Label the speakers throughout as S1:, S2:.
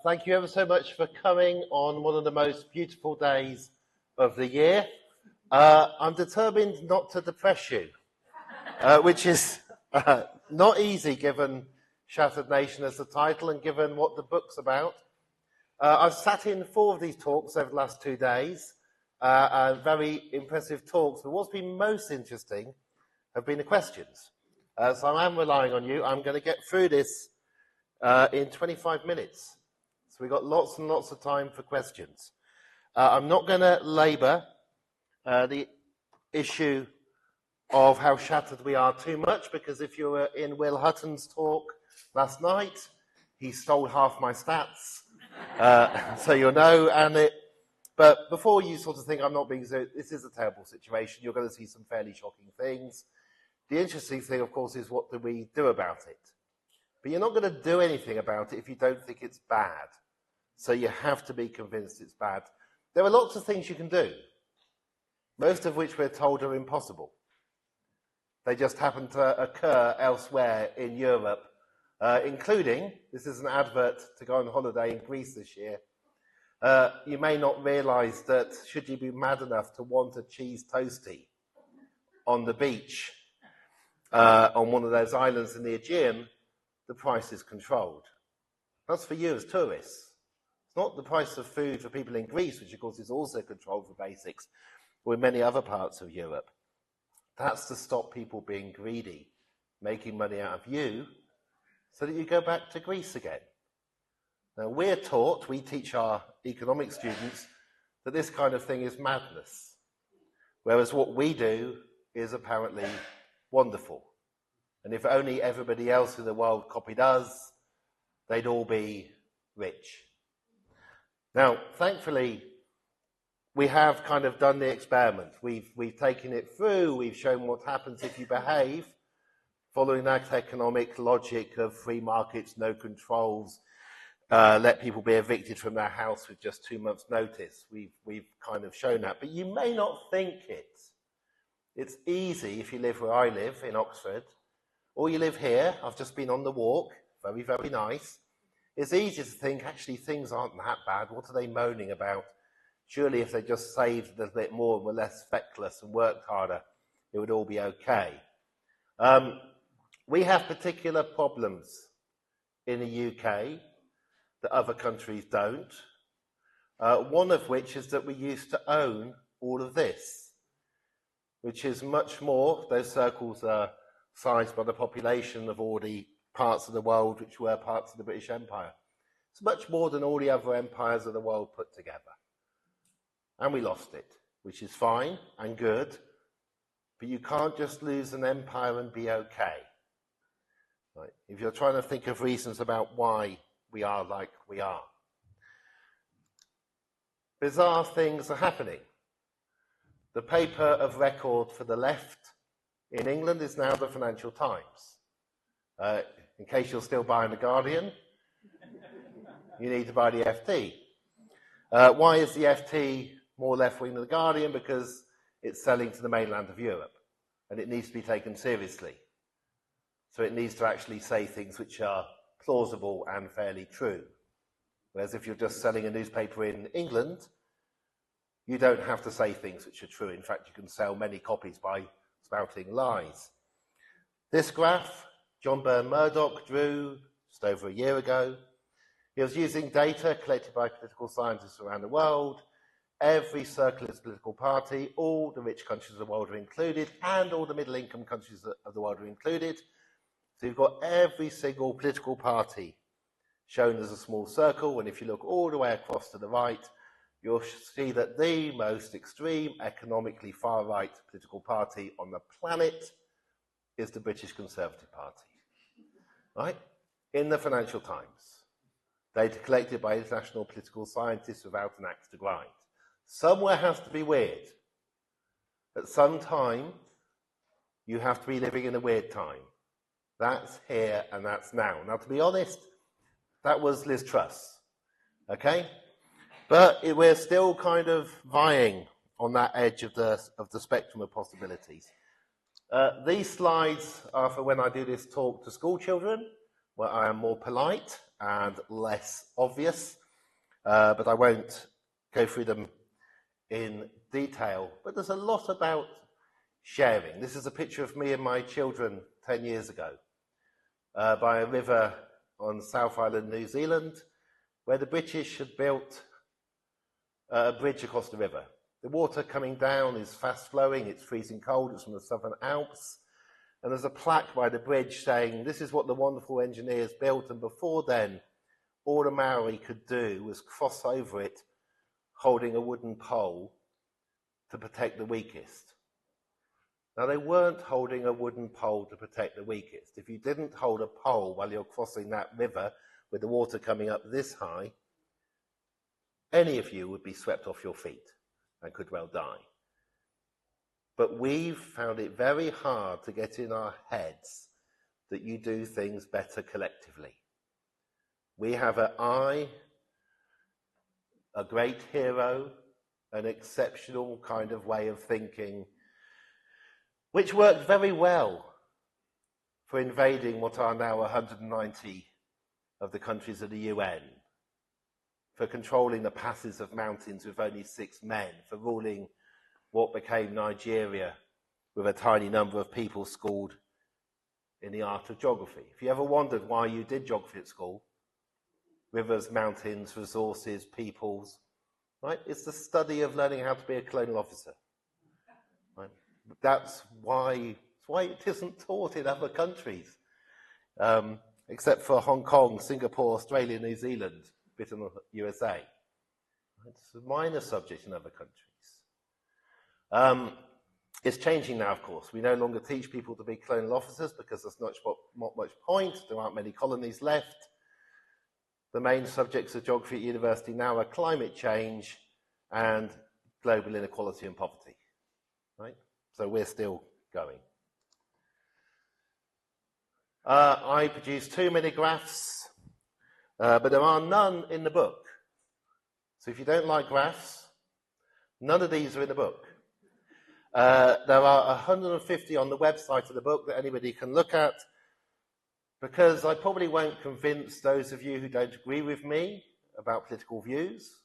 S1: Thank you ever so much for coming on one of the most beautiful days of the year. I'm determined not to depress you, which is not easy given Shattered Nation as the title and given what the book's about. I've sat in 4 of these talks over the last 2 days, very impressive talks, but what's been most interesting have been the questions. So I am relying on you. I'm going to get through this in 25 minutes. So we've got lots and lots of time for questions. I'm not going to labour the issue of how shattered we are too much, because if you were in Will Hutton's talk last night, he stole half my stats, so you'll know. But before you sort of think I'm not being so, this is a terrible situation. You're going to see some fairly shocking things. The interesting thing, of course, is what do we do about it? But you're not going to do anything about it if you don't think it's bad. So you have to be convinced it's bad. There are lots of things you can do, most of which we're told are impossible. They just happen to occur elsewhere in Europe, including, this is an advert to go on holiday in Greece this year. You may not realise that should you be mad enough to want a cheese toastie on the beach on one of those islands in the Aegean, the price is controlled. That's for you as tourists. It's not the price of food for people in Greece, which of course is also controlled for basics, or in many other parts of Europe. That's to stop people being greedy, making money out of you, so that you go back to Greece again. Now we're taught, we teach our economic students, that this kind of thing is madness, whereas what we do is apparently wonderful. And if only everybody else in the world copied us, they'd all be rich. Now, thankfully, we have kind of done the experiment. We've taken it through, we've shown what happens if you behave, following that economic logic of free markets, no controls, let people be evicted from their house with just 2 months' notice. We've kind of shown that. But you may not think it. It's easy if you live where I live, in Oxford, or you live here. I've just been on the walk, very, very nice. It's easy to think, actually, things aren't that bad. What are they moaning about? Surely if they just saved a little bit more and were less feckless and worked harder, it would all be okay. We have particular problems in the UK that other countries don't. One of which is that we used to own all of this, which is much more, those circles are sized by the population of all the parts of the world which were parts of the British Empire. It's much more than all the other empires of the world put together. And we lost it, which is fine and good, but you can't just lose an empire and be okay. Right? If you're trying to think of reasons about why we are like we are. Bizarre things are happening. The paper of record for the left in England is now the Financial Times. In case you're still buying the Guardian, you need to buy the FT. Why is the FT more left-wing than the Guardian? Because it's selling to the mainland of Europe, and it needs to be taken seriously. So it needs to actually say things which are plausible and fairly true. Whereas if you're just selling a newspaper in England, you don't have to say things which are true. In fact, you can sell many copies by spouting lies. This graph, John Byrne Murdoch drew just over a year ago. He was using data collected by political scientists around the world. Every circula's political party, all the rich countries of the world are included, and all the middle-income countries of the world are included. So you've got every single political party shown as a small circle, and if you look all the way across to the right, you'll see that the most extreme, economically far-right political party on the planet is the British Conservative Party, right? In the Financial Times. Data collected by international political scientists without an axe to grind. Somewhere has to be weird. At some time, you have to be living in a weird time. That's here and that's now. Now, to be honest, that was Liz Truss, okay? But we're still kind of vying on that edge of the spectrum of possibilities. These slides are for when I do this talk to school children, where I am more polite and less obvious, but I won't go through them in detail. But there's a lot about sharing. This is a picture of me and my children 10 years ago by a river on South Island, New Zealand, where the British had built a bridge across the river. The water coming down is fast flowing, it's freezing cold, it's from the Southern Alps, and there's a plaque by the bridge saying, this is what the wonderful engineers built, and before then, all the Maori could do was cross over it holding a wooden pole to protect the weakest. Now, they weren't holding a wooden pole to protect the weakest. If you didn't hold a pole while you're crossing that river with the water coming up this high, any of you would be swept off your feet and could well die. But we've found it very hard to get in our heads that you do things better collectively. We have an I, a great hero, an exceptional kind of way of thinking, which worked very well for invading what are now 190 of the countries of the UN, for controlling the passes of mountains with only 6 men, for ruling what became Nigeria with a tiny number of people schooled in the art of geography. If you ever wondered why you did geography at school, rivers, mountains, resources, peoples, right? It's the study of learning how to be a colonial officer. Right? That's why it isn't taught in other countries, except for Hong Kong, Singapore, Australia, New Zealand, a bit in the USA. It's a minor subject in other countries. It's changing now, of course. We no longer teach people to be colonial officers because there's not much point. There aren't many colonies left. The main subjects of geography at university now are climate change and global inequality and poverty. Right? So we're still going. I produced 2 mini graphs, but there are none in the book. So if you don't like graphs, none of these are in the book. There are 150 on the website of the book that anybody can look at, because I probably won't convince those of you who don't agree with me about political views.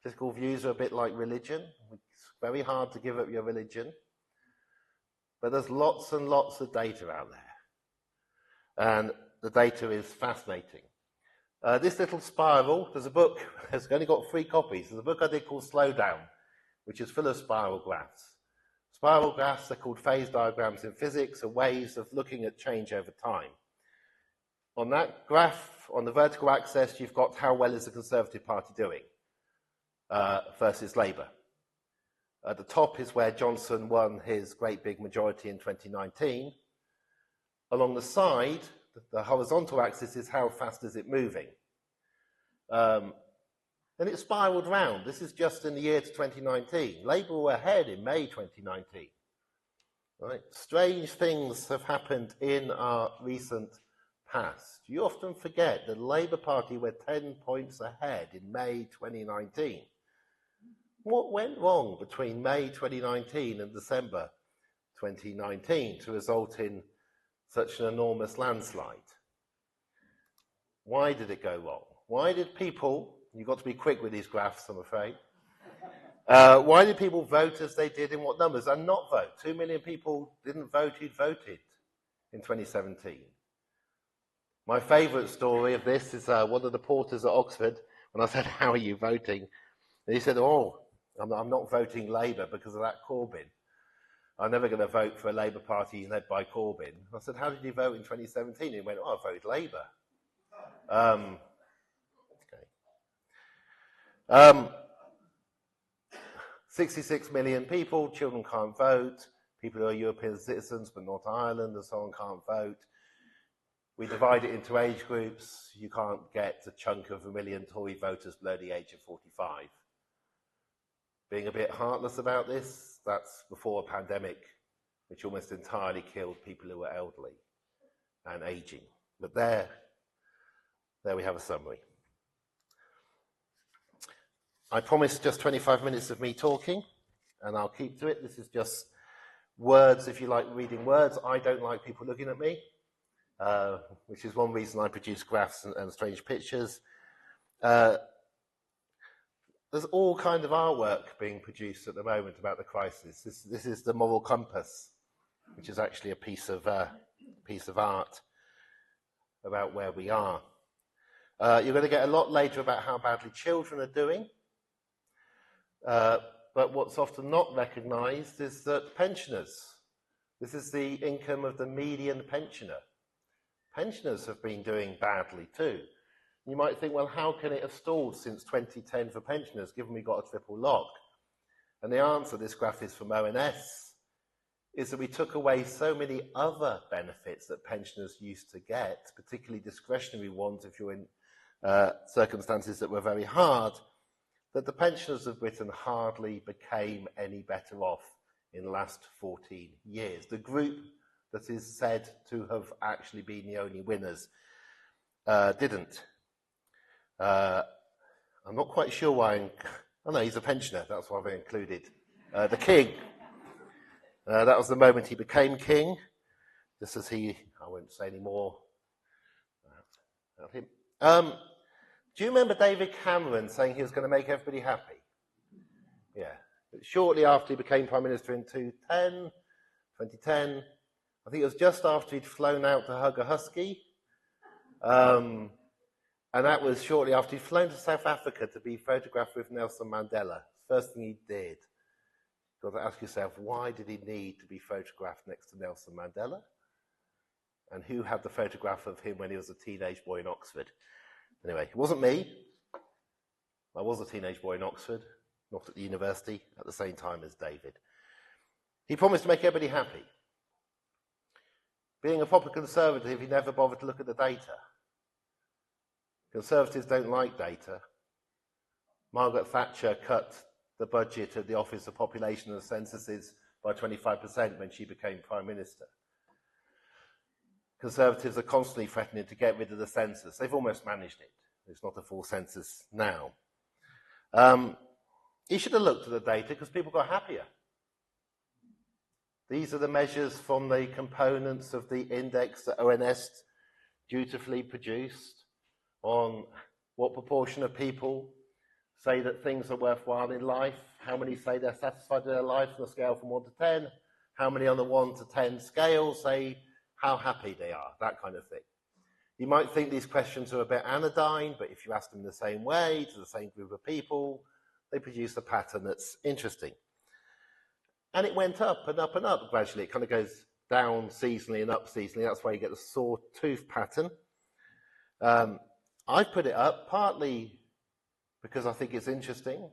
S1: Political views are a bit like religion. It's very hard to give up your religion. But there's lots and lots of data out there. And the data is fascinating. This little spiral, there's a book, it's only got 3 copies. There's a book I did called Slow Down, which is full of spiral graphs. Spiral graphs are called phase diagrams in physics, are ways of looking at change over time. On that graph, on the vertical axis, you've got how well is the Conservative Party doing versus Labour. At the top is where Johnson won his great big majority in 2019. Along the side, the horizontal axis is how fast is it moving. And it spiraled round. This is just in the year to 2019. Labour were ahead in May 2019. Right? Strange things have happened in our recent past. You often forget that the Labour Party were 10 points ahead in May 2019. What went wrong between May 2019 and December 2019 to result in such an enormous landslide? Why did it go wrong? Why did people, you've got to be quick with these graphs, I'm afraid, why did people vote as they did in what numbers and not vote? 2 million people didn't vote who'd voted in 2017. My favourite story of this is one of the porters at Oxford, when I said, how are you voting? And he said, oh, I'm not voting Labour because of that Corbyn. I'm never going to vote for a Labour Party led by Corbyn. I said, how did you vote in 2017? He went, oh, I voted Labour. 66 million people, children can't vote, people who are European citizens but not Ireland and so on can't vote. We divide it into age groups. You can't get a chunk of 1 million Tory voters below the age of 45. Being a bit heartless about this, that's before a pandemic which almost entirely killed people who were elderly and aging. But there we have a summary. I promised just 25 minutes of me talking, and I'll keep to it. This is just words, if you like reading words. I don't like people looking at me. which is one reason I produce graphs and strange pictures. There's all kind of artwork being produced at the moment about the crisis. This is the moral compass, which is actually a piece of art about where we are. You're going to get a lot later about how badly children are doing. But what's often not recognised is that pensioners, this is the income of the median pensioner. Pensioners have been doing badly too. You might think, well, how can it have stalled since 2010 for pensioners, given we got a triple lock? And the answer, this graph is from ONS, is that we took away so many other benefits that pensioners used to get, particularly discretionary ones if you're in circumstances that were very hard, that the pensioners of Britain hardly became any better off in the last 14 years. The group that is said to have actually been the only winners didn't. I'm not quite sure why. Oh no, he's a pensioner. That's why they included the king. That was the moment he became king. Just as I won't say any more about him. Do you remember David Cameron saying he was going to make everybody happy? Yeah. Shortly after he became Prime Minister in 2010, I think it was just after he'd flown out to hug a husky. And that was shortly after he'd flown to South Africa to be photographed with Nelson Mandela. First thing he did. You've got to ask yourself, why did he need to be photographed next to Nelson Mandela? And who had the photograph of him when he was a teenage boy in Oxford? Anyway, it wasn't me. I was a teenage boy in Oxford, not at the university, at the same time as David. He promised to make everybody happy. Being a proper conservative, he never bothered to look at the data. Conservatives don't like data. Margaret Thatcher cut the budget of the Office of Population and Censuses by 25% when she became Prime Minister. Conservatives are constantly threatening to get rid of the census. They've almost managed it. It's not a full census now. He should have looked at the data because people got happier. These are the measures from the components of the index that ONS dutifully produced on what proportion of people say that things are worthwhile in life, how many say they're satisfied with their life on a scale from 1 to 10, how many on the 1 to 10 scale say how happy they are, that kind of thing. You might think these questions are a bit anodyne, but if you ask them the same way to the same group of people, they produce a pattern that's interesting. And it went up and up and up gradually. It kind of goes down seasonally and up seasonally. That's why you get the sawtooth pattern. I put it up partly because I think it's interesting.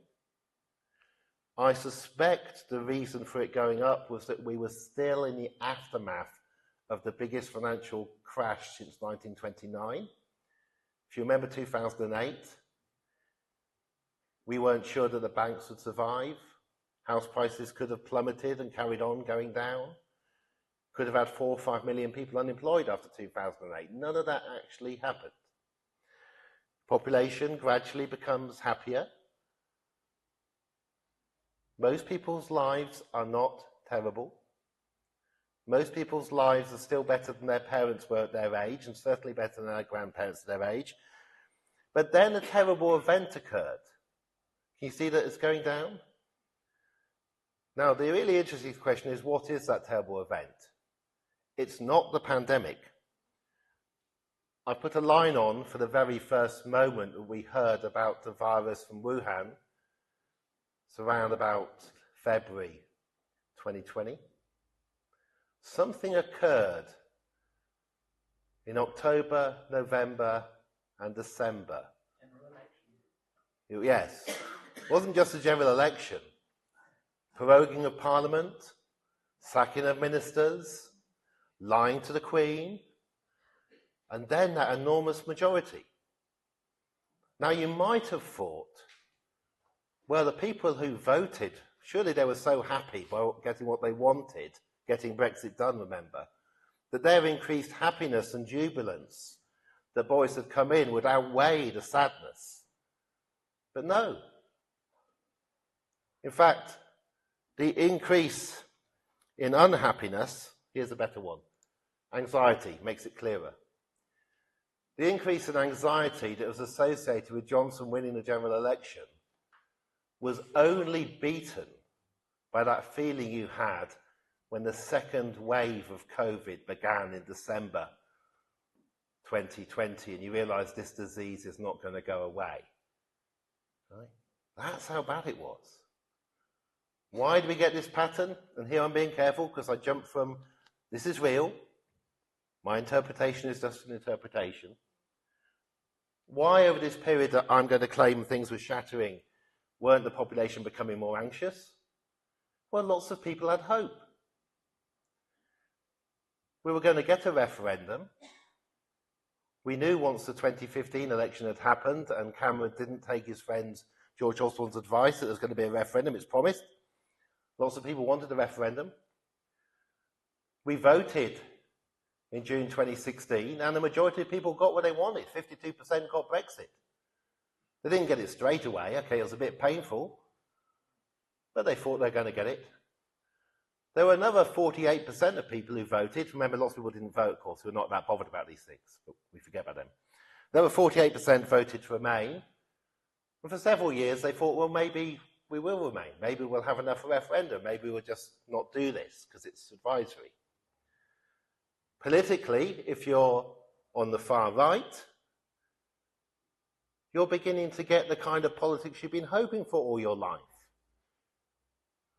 S1: I suspect the reason for it going up was that we were still in the aftermath of the biggest financial crash since 1929. If you remember 2008, we weren't sure that the banks would survive. House prices could have plummeted and carried on going down. Could have had 4 or 5 million people unemployed after 2008. None of that actually happened. Population gradually becomes happier. Most people's lives are not terrible. Most people's lives are still better than their parents were at their age, and certainly better than their grandparents at their age. But then a terrible event occurred. Can you see that it's going down? Now, the really interesting question is, what is that terrible event? It's not the pandemic. I put a line on for the very first moment that we heard about the virus from Wuhan. It's around about February 2020. Something occurred in October, November, and December. Yes. It wasn't just a general election. Proroguing of Parliament, sacking of ministers, lying to the Queen, and then that enormous majority. Now, you might have thought, well, the people who voted, surely they were so happy by getting what they wanted, getting Brexit done, remember, that their increased happiness and jubilance that Boris had come in would outweigh the sadness. But no. In fact, the increase in unhappiness, here's a better one, Anxiety makes it clearer. The increase in anxiety that was associated with Johnson winning the general election was only beaten by that feeling you had when the second wave of COVID began in December 2020 and you realised this disease is not going to go away. Right? That's how bad it was. Why do we get this pattern? And here I'm being careful because I jumped from this is real, my interpretation is just an interpretation. Why over this period that I'm going to claim things were shattering weren't the population becoming more anxious? Well, lots of people had hope. We were going to get a referendum. We knew once the 2015 election had happened and Cameron didn't take his friend George Osborne's advice that there was going to be a referendum, it's promised. Lots of people wanted a referendum. We voted in June 2016 and the majority of people got what they wanted. 52% got Brexit. They didn't get it straight away. Okay, it was a bit painful, but they thought they were going to get it. There were another 48% of people who voted. Remember, lots of people didn't vote, of course, who are not that bothered about these things, but we forget about them. Another 48% voted to remain. And for several years, they thought, well, maybe we will remain. Maybe we'll have enough for a referendum. Maybe we'll just not do this because it's advisory. Politically, if you're on the far right, you're beginning to get the kind of politics you've been hoping for all your life,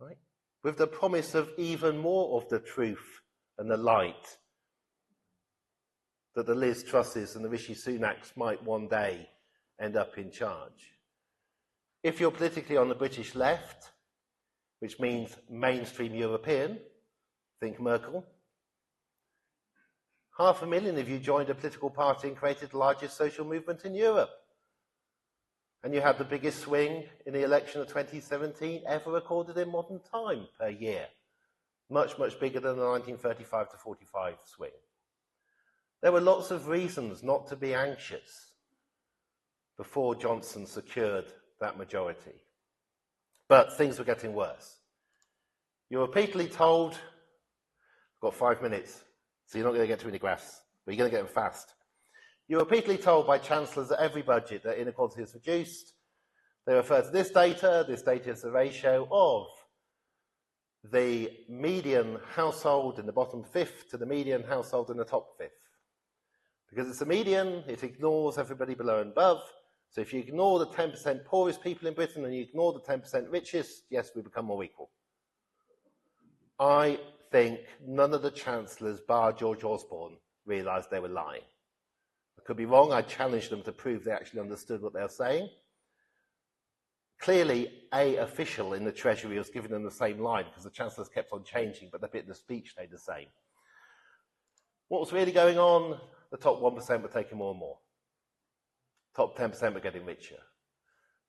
S1: right? With the promise of even more of the truth and the light that the Liz Trusses and the Rishi Sunaks might one day end up in charge. If you're politically on the British left, which means mainstream European, think Merkel, 500,000 of you joined a political party and created the largest social movement in Europe. And you had the biggest swing in the election of 2017 ever recorded in modern time per year. Much, much bigger than the 1935 to 45 swing. There were lots of reasons not to be anxious before Johnson secured that majority. But things were getting worse. You were repeatedly told, I've got 5 minutes, so you're not going to get too many graphs, but you're going to get them fast. You were repeatedly told by chancellors at every budget that inequality is reduced. They refer to this data. This data is the ratio of the median household in the bottom fifth to the median household in the top fifth. Because it's a median, it ignores everybody below and above. So if you ignore the 10% poorest people in Britain and you ignore the 10% richest, yes, we become more equal. I think none of the chancellors, bar George Osborne, realised they were lying. I could be wrong. I challenged them to prove they actually understood what they were saying. Clearly, a official in the Treasury was giving them the same line because the chancellors kept on changing, but the bit in the speech stayed the same. What was really going on? The top 1% were taking more and more. Top 10% were getting richer.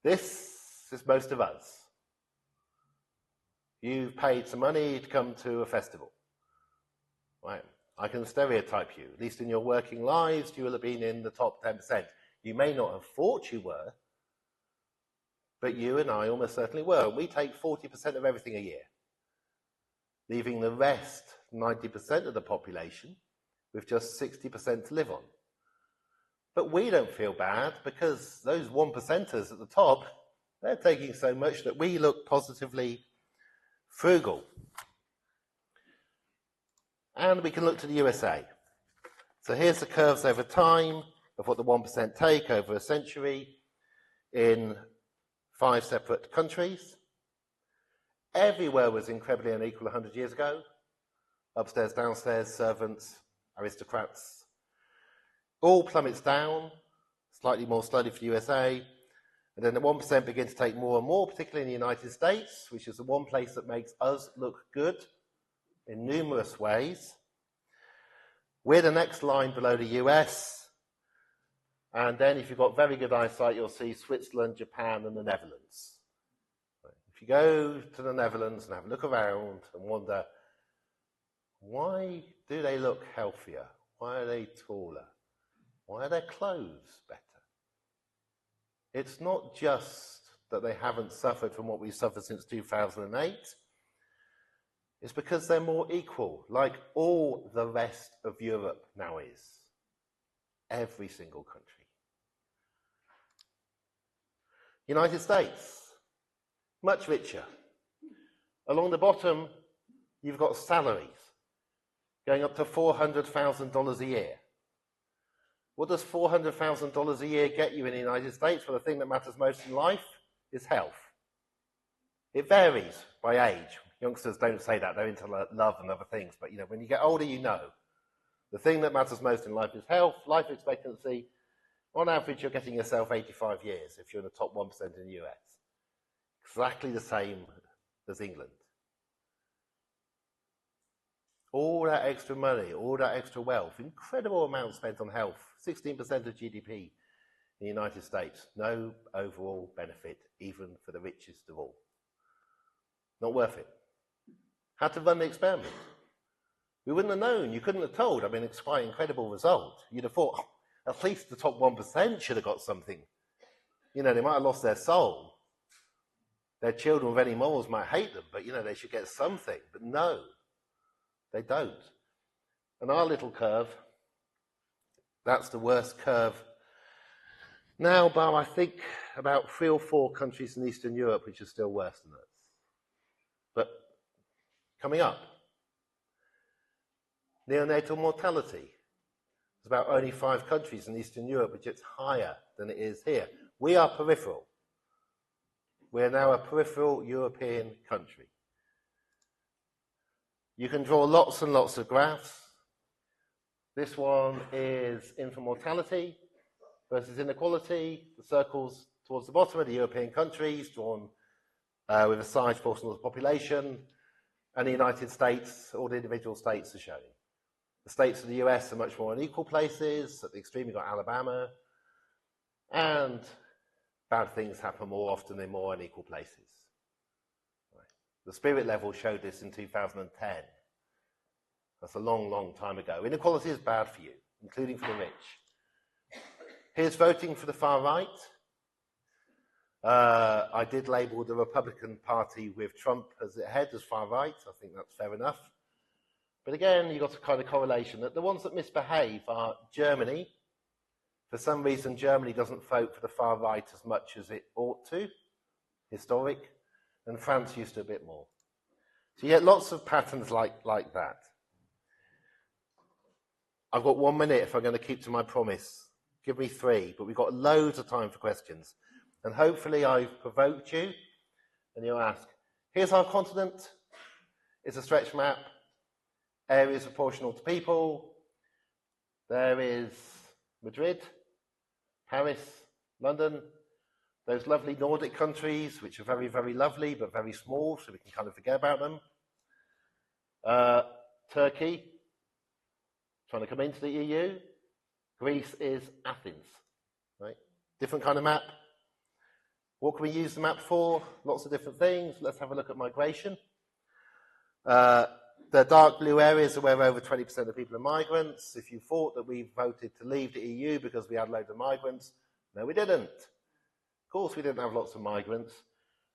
S1: This is most of us. You've paid some money to come to a festival, right? I can stereotype you. At least in your working lives, you will have been in the top 10%. You may not have thought you were, but you and I almost certainly were. We take 40% of everything a year, leaving the rest, 90% of the population, with just 60% to live on. But we don't feel bad because those 1%ers at the top, they're taking so much that we look positively frugal. And we can look to the USA. So here's the curves over time of what the 1% take over a century in 5 separate countries. Everywhere was incredibly unequal 100 years ago. Upstairs, downstairs, servants, aristocrats. All plummets down, slightly more slowly for the USA. And then the 1% begin to take more and more, particularly in the United States, which is the one place that makes us look good in numerous ways. We're the next line below the US. And then if you've got very good eyesight, you'll see Switzerland, Japan, and the Netherlands. If you go to the Netherlands and have a look around and wonder, why do they look healthier? Why are they taller? Why are their clothes better? It's not just that they haven't suffered from what we've suffered since 2008. It's because they're more equal, like all the rest of Europe now is. Every single country. United States, much richer. Along the bottom, you've got salaries going up to $400,000 a year. What does $400,000 a year get you in the United States? Well, the thing that matters most in life is health. It varies by age. Youngsters don't say that, they're into love and other things, but when you get older, the thing that matters most in life is health, life expectancy. On average, you're getting yourself 85 years if you're in the top 1% in the US. Exactly the same as England. All that extra money, all that extra wealth, incredible amount spent on health, 16% of GDP in the United States. No overall benefit, even for the richest of all. Not worth it. Had to run the experiment. We wouldn't have known. You couldn't have told. I mean, it's quite an incredible result. You'd have thought, at least the top 1% should have got something. They might have lost their soul. Their children with any morals might hate them, but, they should get something. But no, they don't. And our little curve, that's the worst curve. Now, bar, I think, about 3 or 4 countries in Eastern Europe which are still worse than us. But coming up, neonatal mortality. There's about only 5 countries in Eastern Europe which it's higher than it is here. We are peripheral. We're now a peripheral European country. You can draw lots and lots of graphs. This one is infant mortality versus inequality. The circles towards the bottom are the European countries, drawn with a size proportional to the population. And the United States, all the individual states are shown. The states of the US are much more unequal places. At the extreme, you've got Alabama. And bad things happen more often in more unequal places. The spirit level showed this in 2010. That's a long, long time ago. Inequality is bad for you, including for the rich. Here's voting for the far right. I did label the Republican Party with Trump as the head as far right. I think that's fair enough. But again, you've got a kind of correlation that the ones that misbehave are Germany. For some reason, Germany doesn't vote for the far right as much as it ought to, historic, and France used to a bit more. So you get lots of patterns like that. I've got 1 minute if I'm going to keep to my promise. Give me 3, but we've got loads of time for questions. And hopefully I've provoked you, and you'll ask, here's our continent. It's a stretch map. Areas proportional to people. There is Madrid, Paris, London, those lovely Nordic countries, which are very, very lovely, but very small, so we can kind of forget about them. Turkey, trying to come into the EU. Greece is Athens, right? Different kind of map. What can we use the map for? Lots of different things. Let's have a look at migration. The dark blue areas are where over 20% of people are migrants. If you thought that we voted to leave the EU because we had loads of migrants, no, we didn't. Of course, we didn't have lots of migrants.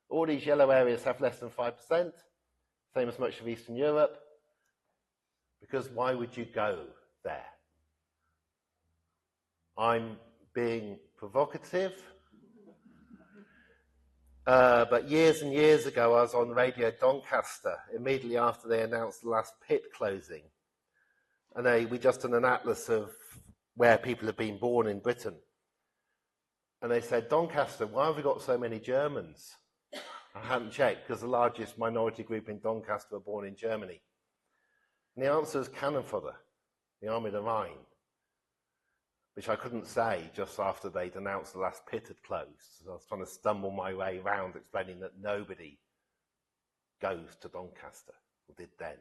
S1: All these yellow areas have less than 5%, same as much of Eastern Europe, because why would you go there? I'm being provocative. But years and years ago, I was on Radio Doncaster, immediately after they announced the last pit closing. And we just done an atlas of where people have been born in Britain. And they said, Doncaster, why have we got so many Germans? I hadn't checked, because the largest minority group in Doncaster were born in Germany. And the answer is cannon fodder, the Army of the Rhine, which I couldn't say just after they'd announced the last pit had closed. So I was trying to stumble my way around explaining that nobody goes to Doncaster, or did then.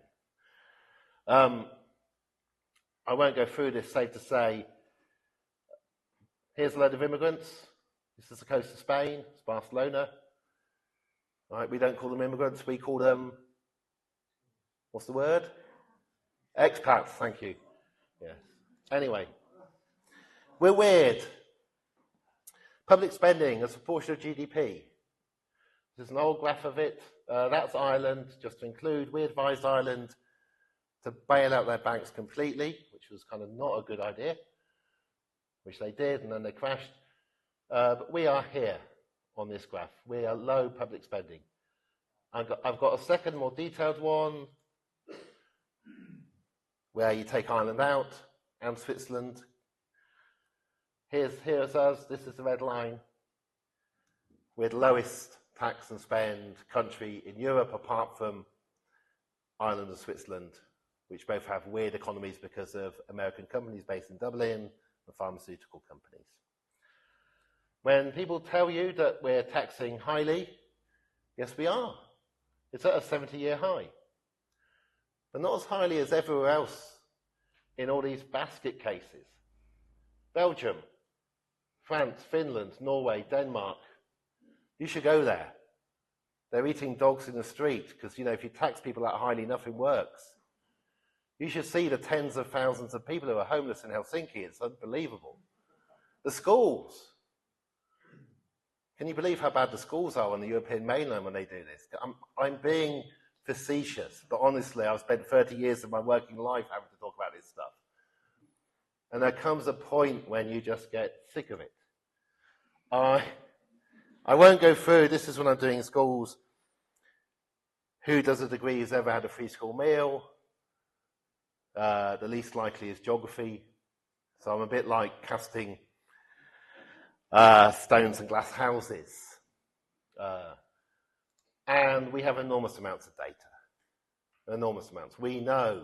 S1: I won't go through this, safe to say. Here's a load of immigrants. This is the coast of Spain. It's Barcelona. Right, we don't call them immigrants. We call them, what's the word? Expats, thank you. Yes. Anyway. We're weird. Public spending as a proportion of GDP. This is an old graph of it. That's Ireland, just to include. We advised Ireland to bail out their banks completely, which was kind of not a good idea, which they did, and then they crashed. But we are here on this graph. We are low public spending. I've got a second, more detailed one, where you take Ireland out and Switzerland. Here's us. This is the red line. We're the lowest tax and spend country in Europe, apart from Ireland and Switzerland, which both have weird economies because of American companies based in Dublin and pharmaceutical companies. When people tell you that we're taxing highly, yes, we are. It's at a 70-year high. But not as highly as everywhere else in all these basket cases. Belgium, France, Finland, Norway, Denmark. You should go there. They're eating dogs in the street because, you know, if you tax people that highly, nothing works. You should see the tens of thousands of people who are homeless in Helsinki. It's unbelievable. The schools. Can you believe how bad the schools are on the European mainland when they do this? I'm being facetious, but honestly, I've spent 30 years of my working life having to talk about this stuff. And there comes a point when you just get sick of it. I won't go through, this is when I'm doing schools. Who does a degree who's ever had a free school meal? The least likely is geography. So I'm a bit like casting stones and glass houses. And we have enormous amounts of data. Enormous amounts. We know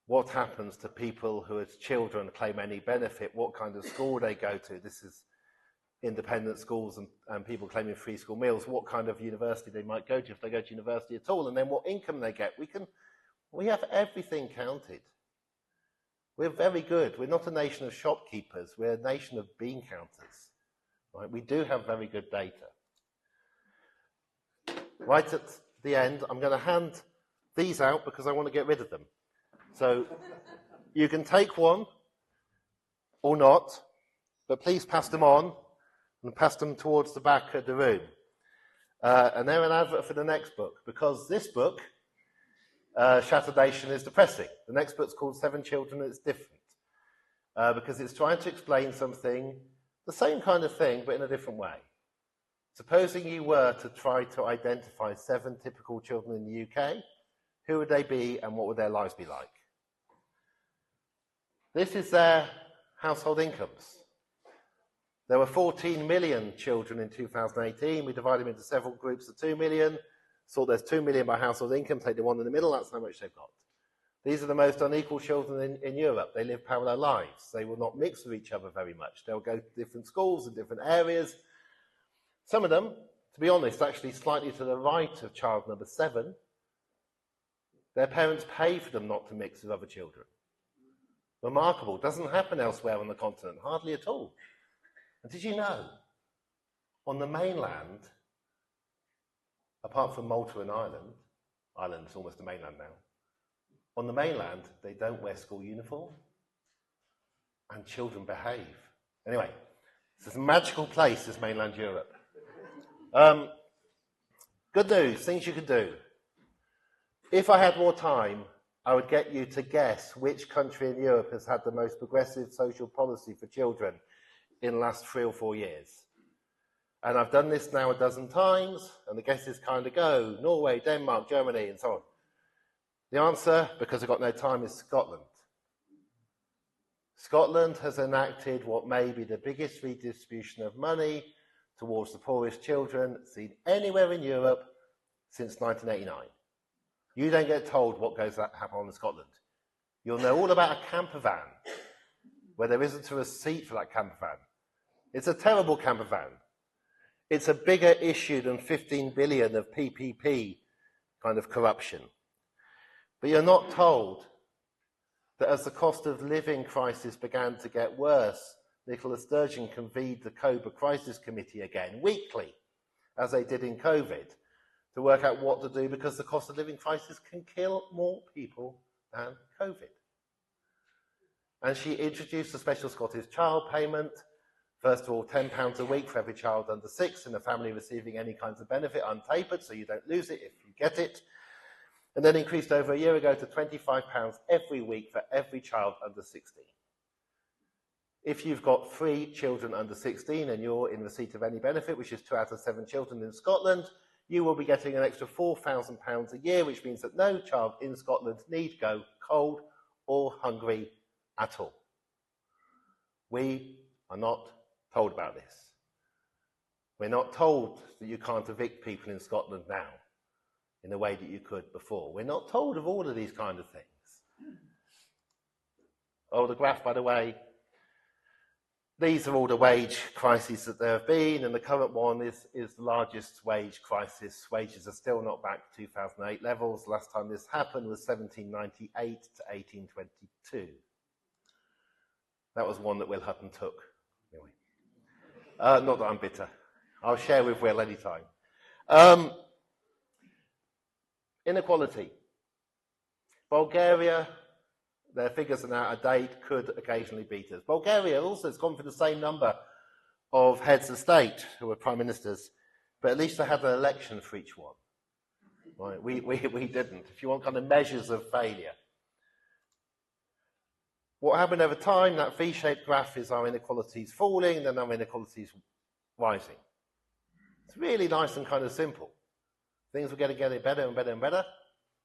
S1: what happens to people who as children claim any benefit, what kind of school they go to. This is independent schools and people claiming free school meals, what kind of university they might go to if they go to university at all, and then what income they get. We have everything counted. We're very good. We're not a nation of shopkeepers. We're a nation of bean counters. Right? We do have very good data. Right at the end, I'm going to hand these out because I want to get rid of them. So you can take one or not, but please pass them on and pass them towards the back of the room. And they're an advert for the next book, because this book, Shattered Nation, is depressing. The next book's called 7 Children, and it's different. Because it's trying to explain something, the same kind of thing, but in a different way. Supposing you were to try to identify 7 typical children in the UK, who would they be and what would their lives be like? This is their household incomes. There were 14 million children in 2018. We divided them into several groups of 2 million. So there's 2 million by household income. Take the one in the middle, that's how much they've got. These are the most unequal children in Europe. They live parallel lives. They will not mix with each other very much. They'll go to different schools in different areas. Some of them, to be honest, actually slightly to the right of child number 7, their parents pay for them not to mix with other children. Remarkable. Doesn't happen elsewhere on the continent, hardly at all. And did you know, on the mainland, apart from Malta and Ireland, Ireland's almost the mainland now, on the mainland, they don't wear school uniform, and children behave. Anyway, it's a magical place, this mainland Europe. Good news, things you can do. If I had more time, I would get you to guess which country in Europe has had the most progressive social policy for children in the last 3 or 4 years. And I've done this now a dozen times, and the guesses kind of go, Norway, Denmark, Germany, and so on. The answer, because I've got no time, is Scotland. Scotland has enacted what may be the biggest redistribution of money towards the poorest children seen anywhere in Europe since 1989. You don't get told what goes to happen in Scotland. You'll know all about a camper van, where there isn't a receipt for that camper van. It's a terrible camper van. It's a bigger issue than 15 billion of PPP kind of corruption. But you're not told that as the cost of living crisis began to get worse, Nicola Sturgeon convened the COBRA Crisis Committee again, weekly, as they did in COVID, to work out what to do because the cost of living crisis can kill more people than COVID. And she introduced a special Scottish child payment First of all, £10 a week for every child under 6 in a family receiving any kinds of benefit untapered, so you don't lose it if you get it. And then increased over a year ago to £25 every week for every child under 16. If you've got 3 children under 16 and you're in receipt of any benefit, which is 2 out of 7 children in Scotland, you will be getting an extra £4,000 a year, which means that no child in Scotland need go cold or hungry at all. We are not told about this. We're not told that you can't evict people in Scotland now in the way that you could before. We're not told of all of these kind of things. Oh, the graph, by the way, these are all the wage crises that there have been, and the current one is the largest wage crisis. Wages are still not back to 2008 levels. The last time this happened was 1798 to 1822. That was one that Will Hutton took. Anyway. Not that I'm bitter. I'll share with Will anytime. Inequality. Bulgaria, their figures are now out of date, could occasionally beat us. Bulgaria also has gone for the same number of heads of state who were prime ministers, but at least they had an election for each one. Right? We didn't. If you want kind of measures of failure. What happened over time, that V-shaped graph, is our inequalities falling, then our inequalities rising. It's really nice and kind of simple. Things will get better and better and better.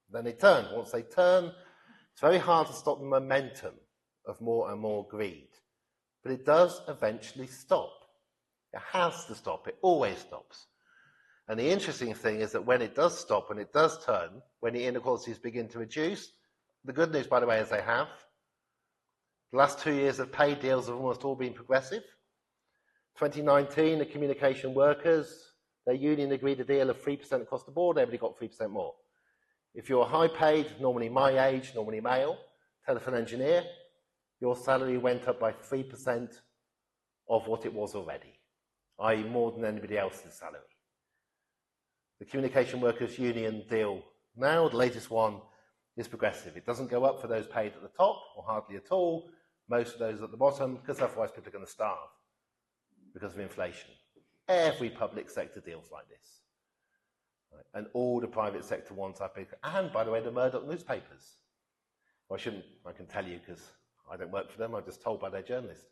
S1: Then they turn. Once they turn, it's very hard to stop the momentum of more and more greed. But it does eventually stop. It has to stop. It always stops. And the interesting thing is that when it does stop, when it does turn, when the inequalities begin to reduce, the good news, by the way, is they have. The last 2 years of pay deals have almost all been progressive. 2019, the communication workers, their union agreed a deal of 3% across the board, everybody got 3% more. If you're high paid, normally my age, normally male, telephone engineer, your salary went up by 3% of what it was already, i.e. more than anybody else's salary. The communication workers union deal now, the latest one, is progressive. It doesn't go up for those paid at the top, or hardly at all, most of those at the bottom, because otherwise people are going to starve because of inflation. Every public sector deals like this. Right? And all the private sector ones are big. And, by the way, the Murdoch newspapers. Well, I can tell you because I don't work for them, I'm just told by their journalist.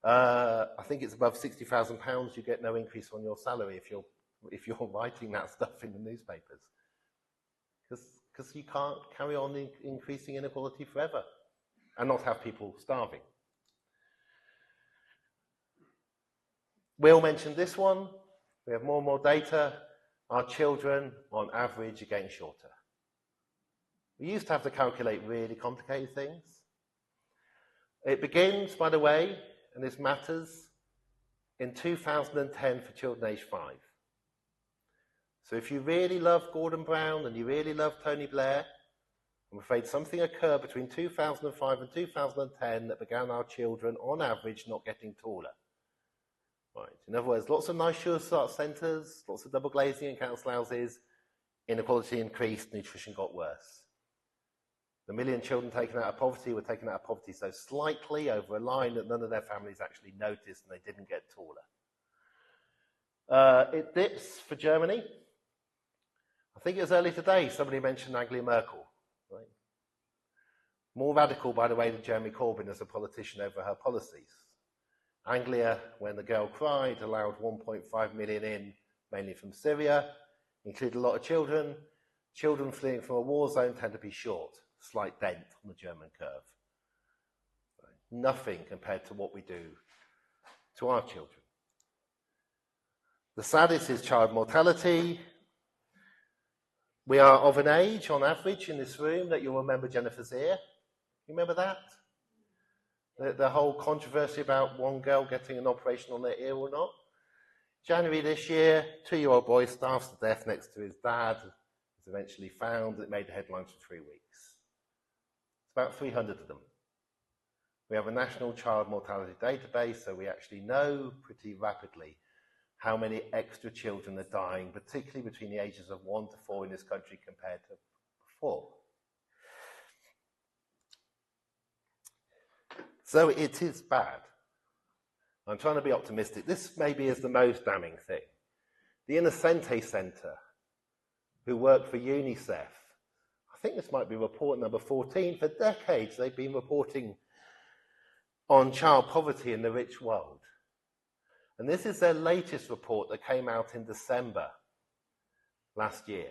S1: I think it's above £60,000, you get no increase on your salary if you're writing that stuff in the newspapers. Because you can't carry on increasing inequality forever and not have people starving. Will mentioned this one. We have more and more data. Our children, on average, are getting shorter. We used to have to calculate really complicated things. It begins, by the way, and this matters, in 2010 for children aged 5. So if you really love Gordon Brown and you really love Tony Blair, I'm afraid something occurred between 2005 and 2010 that began our children, on average, not getting taller. Right. In other words, lots of nice sure start centres, lots of double glazing and council houses, inequality increased, nutrition got worse. The million children taken out of poverty were taken out of poverty so slightly over a line that none of their families actually noticed and they didn't get taller. It dips for Germany. I think it was early today, somebody mentioned Angela Merkel. Right? More radical, by the way, than Jeremy Corbyn as a politician over her policies. Anglia, when the girl cried, allowed 1.5 million in, mainly from Syria, included a lot of children. Children fleeing from a war zone tend to be short, slight dent on the German curve. Nothing compared to what we do to our children. The saddest is child mortality. We are of an age, on average, in this room that you'll remember Jennifer's ear. You remember that? The whole controversy about one girl getting an operation on their ear or not. January this year, 2-year-old boy starves to death next to his dad. Was eventually found. It made the headlines for 3 weeks. It's about 300 of them. We have a national child mortality database, so we actually know pretty rapidly how many extra children are dying, particularly between the ages of 1 to 4 in this country compared to before. So it is bad. I'm trying to be optimistic. This maybe is the most damning thing. The Innocente Centre, who work for UNICEF, I think this might be report number 14. For decades, they've been reporting on child poverty in the rich world. And this is their latest report that came out in December last year.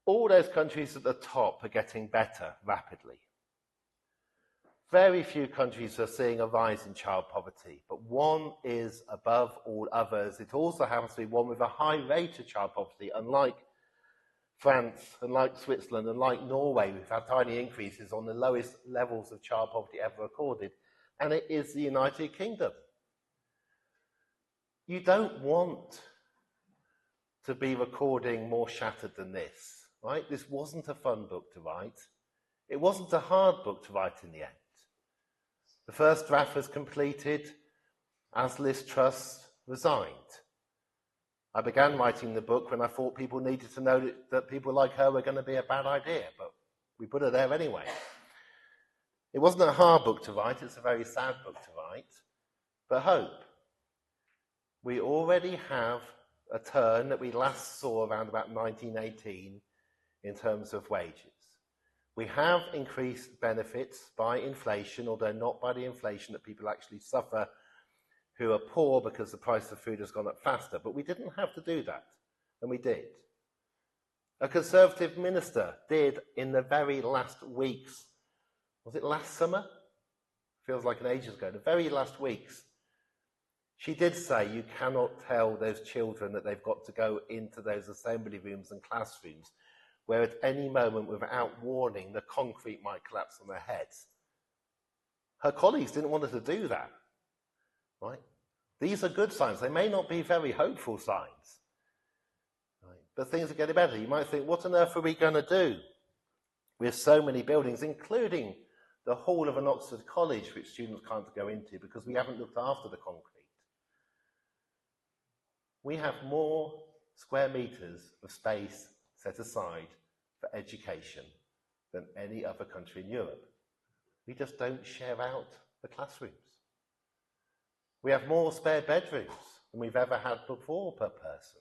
S1: All those countries at the top are getting better rapidly. Very few countries are seeing a rise in child poverty, but one is above all others. It also happens to be one with a high rate of child poverty, unlike France, unlike Switzerland, unlike Norway, we've had tiny increases on the lowest levels of child poverty ever recorded, and it is the United Kingdom. You don't want to be recording more shattered than this, right? This wasn't a fun book to write. It wasn't a hard book to write in the end. The first draft was completed as Liz Truss resigned. I began writing the book when I thought people needed to know that people like her were going to be a bad idea, but we put her there anyway. It wasn't a hard book to write, it's a very sad book to write, but hope. We already have a turn that we last saw around about 1918 in terms of wages. We have increased benefits by inflation, although not by the inflation that people actually suffer who are poor because the price of food has gone up faster. But we didn't have to do that, and we did. A Conservative minister did in the very last weeks, was it last summer? Feels like an ages ago. The very last weeks, she did say you cannot tell those children that they've got to go into those assembly rooms and classrooms where at any moment, without warning, the concrete might collapse on their heads. Her colleagues didn't want her to do that, right? These are good signs. They may not be very hopeful signs, right? But things are getting better. You might think, what on earth are we going to do with so many buildings, including the hall of an Oxford college, which students can't go into because we haven't looked after the concrete? We have more square meters of space set aside for education than any other country in Europe. We just don't share out the classrooms. We have more spare bedrooms than we've ever had before per person.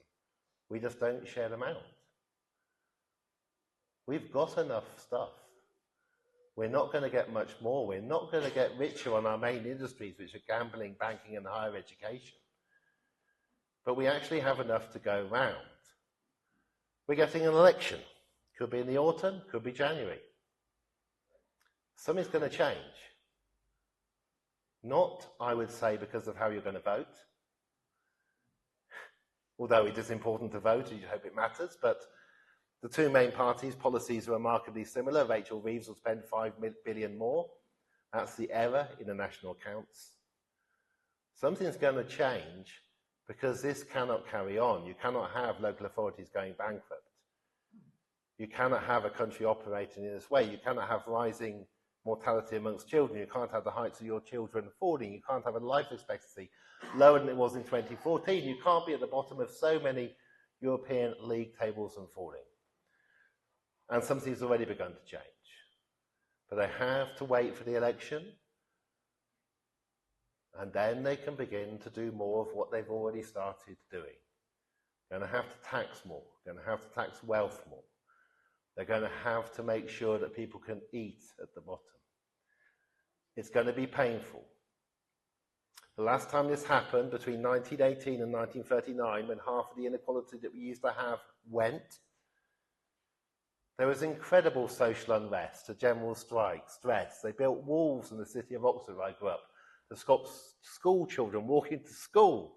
S1: We just don't share them out. We've got enough stuff. We're not going to get much more. We're not going to get richer on our main industries, which are gambling, banking, and higher education. But we actually have enough to go round. We're getting an election. Could be in the autumn, could be January. Something's going to change. Not, I would say, because of how you're going to vote. Although it is important to vote, and you hope it matters, but the two main parties' policies are remarkably similar. Rachel Reeves will spend $5 billion more. That's the error in the national accounts. Something's going to change because this cannot carry on. You cannot have local authorities going bankrupt. You cannot have a country operating in this way. You cannot have rising mortality amongst children. You can't have the heights of your children falling. You can't have a life expectancy lower than it was in 2014. You can't be at the bottom of so many European league tables and falling. And something's already begun to change. But they have to wait for the election, and then they can begin to do more of what they've already started doing. They're going to have to tax more. They're going to have to tax wealth more. They're going to have to make sure that people can eat at the bottom. It's going to be painful. The last time this happened, between 1918 and 1939, when half of the inequality that we used to have went, there was incredible social unrest, a general strike, stress. They built walls in the city of Oxford, where I grew up, to stop school children walking to school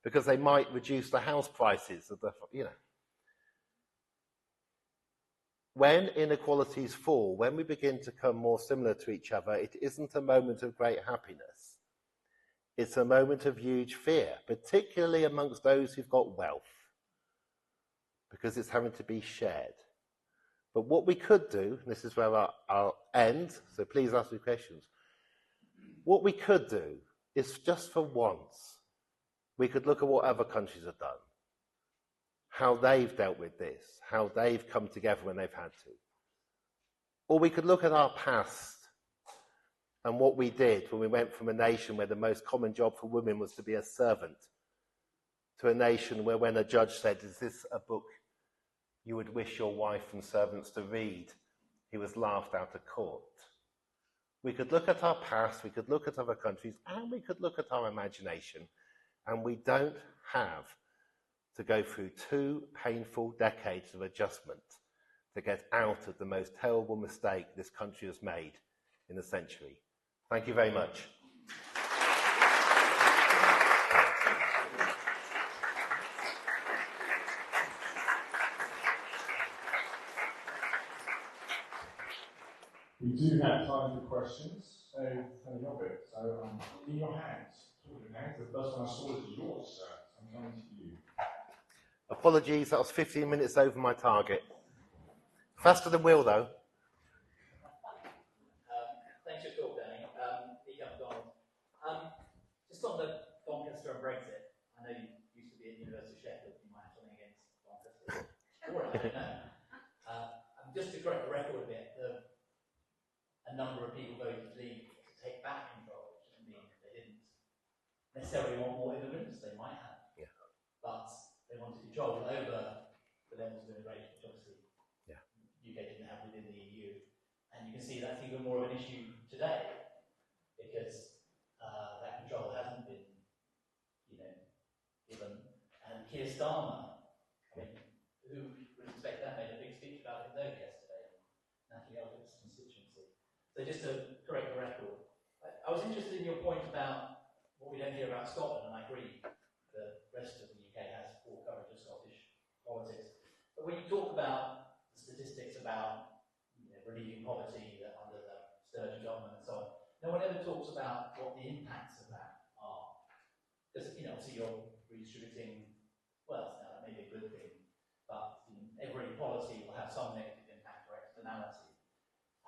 S1: because they might reduce the house prices of the, When inequalities fall, when we begin to come more similar to each other, it isn't a moment of great happiness. It's a moment of huge fear, particularly amongst those who've got wealth, because it's having to be shared. But what we could do, and this is where I'll end, so please ask me questions. What we could do is, just for once, we could look at what other countries have done, how they've dealt with this, how they've come together when they've had to. Or we could look at our past and what we did when we went from a nation where the most common job for women was to be a servant to a nation where when a judge said, "Is this a book you would wish your wife and servants to read?" he was laughed out of court. We could look at our past, we could look at other countries, and we could look at our imagination, and we don't have to go through 2 painful decades of adjustment to get out of the most terrible mistake this country has made in a century. Thank you very much.
S2: We do have time for questions, so plenty of it. So in your hands, the first one I saw is yours, sir. I'm coming to you.
S1: Apologies, that was 15 minutes over my target. Faster than Will, though.
S3: Thanks for your talk, Danny. Just on the Doncaster and Brexit, I know you used to be at the University of Sheffield, you might have something against Doncaster. Or I don't know. Just to correct the record a bit, a number of people voted to leave to take back control, which doesn't mean they didn't necessarily want more immigrants, they might have.
S1: Yeah.
S3: But they wanted control over the levels of immigration, which obviously UK didn't have within the EU. And you can see that's even more of an issue today, because that control hasn't been, given. And Keir Starmer, who would expect that, made a big speech about his own yesterday, Natalie Elphick's constituency. So just to correct the record, I was interested in your point about what we don't hear about Scotland, and I agree the rest of the UK has poor coverage of Scottish politics. But when you talk about the statistics about relieving poverty under the Sturgeon government and so on, no one ever talks about what the impacts of that are. Because obviously you're redistributing wealth now, that may be a good thing, but every policy will have some negative impact or externality.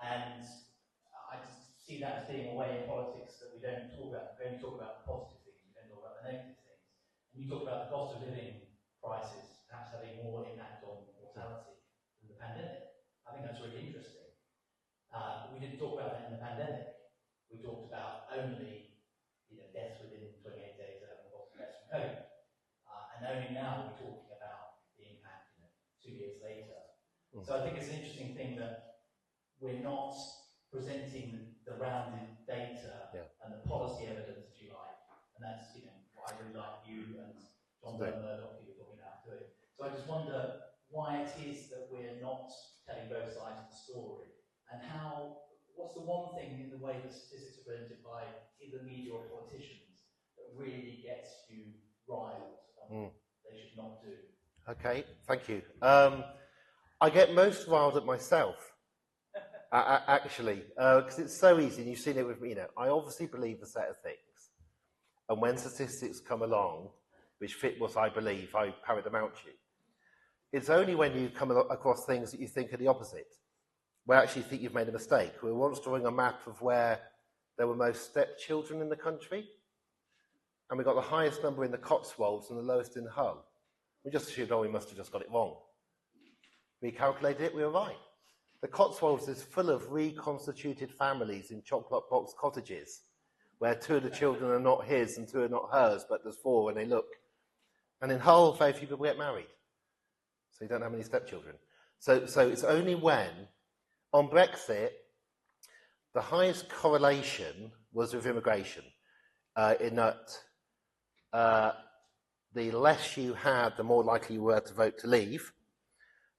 S3: And I just see that as being a way in politics that we don't talk about. We only talk about the positive things, we don't talk about the negative things. And you talk about the cost of living prices perhaps having more impact on mortality than the pandemic. I think that's really interesting. We didn't talk about that in the pandemic. We talked about only deaths within 28 days of having lost deaths from COVID. And only now we're talking about the impact 2 years later. So I think it's an interesting thing that we're not presenting the rounded data and the policy evidence, if you like. And that's what I really like you and John Murdoch you were talking about doing. So I just wonder why it is that we're not telling both sides of the story, and what's the one thing in the way that statistics are presented by either media or politicians that really gets you riled and they should not do?
S1: Okay, thank you. I get most riled at myself, actually, because it's so easy, and you've seen it with me. I obviously believe a set of things, and when statistics come along which fit what I believe, I parrot them out to you. It's only when you come across things that you think are the opposite, where I actually think you've made a mistake. We were once drawing a map of where there were most stepchildren in the country, and we got the highest number in the Cotswolds and the lowest in Hull. We just assumed, we must have just got it wrong. We calculated it, we were right. The Cotswolds is full of reconstituted families in chocolate box cottages, where 2 of the children are not his and 2 are not hers, but there's 4 and they look. And in Hull, very few people get married. So you don't have any stepchildren. So it's only when, on Brexit, the highest correlation was with immigration, in that the less you had, the more likely you were to vote to leave,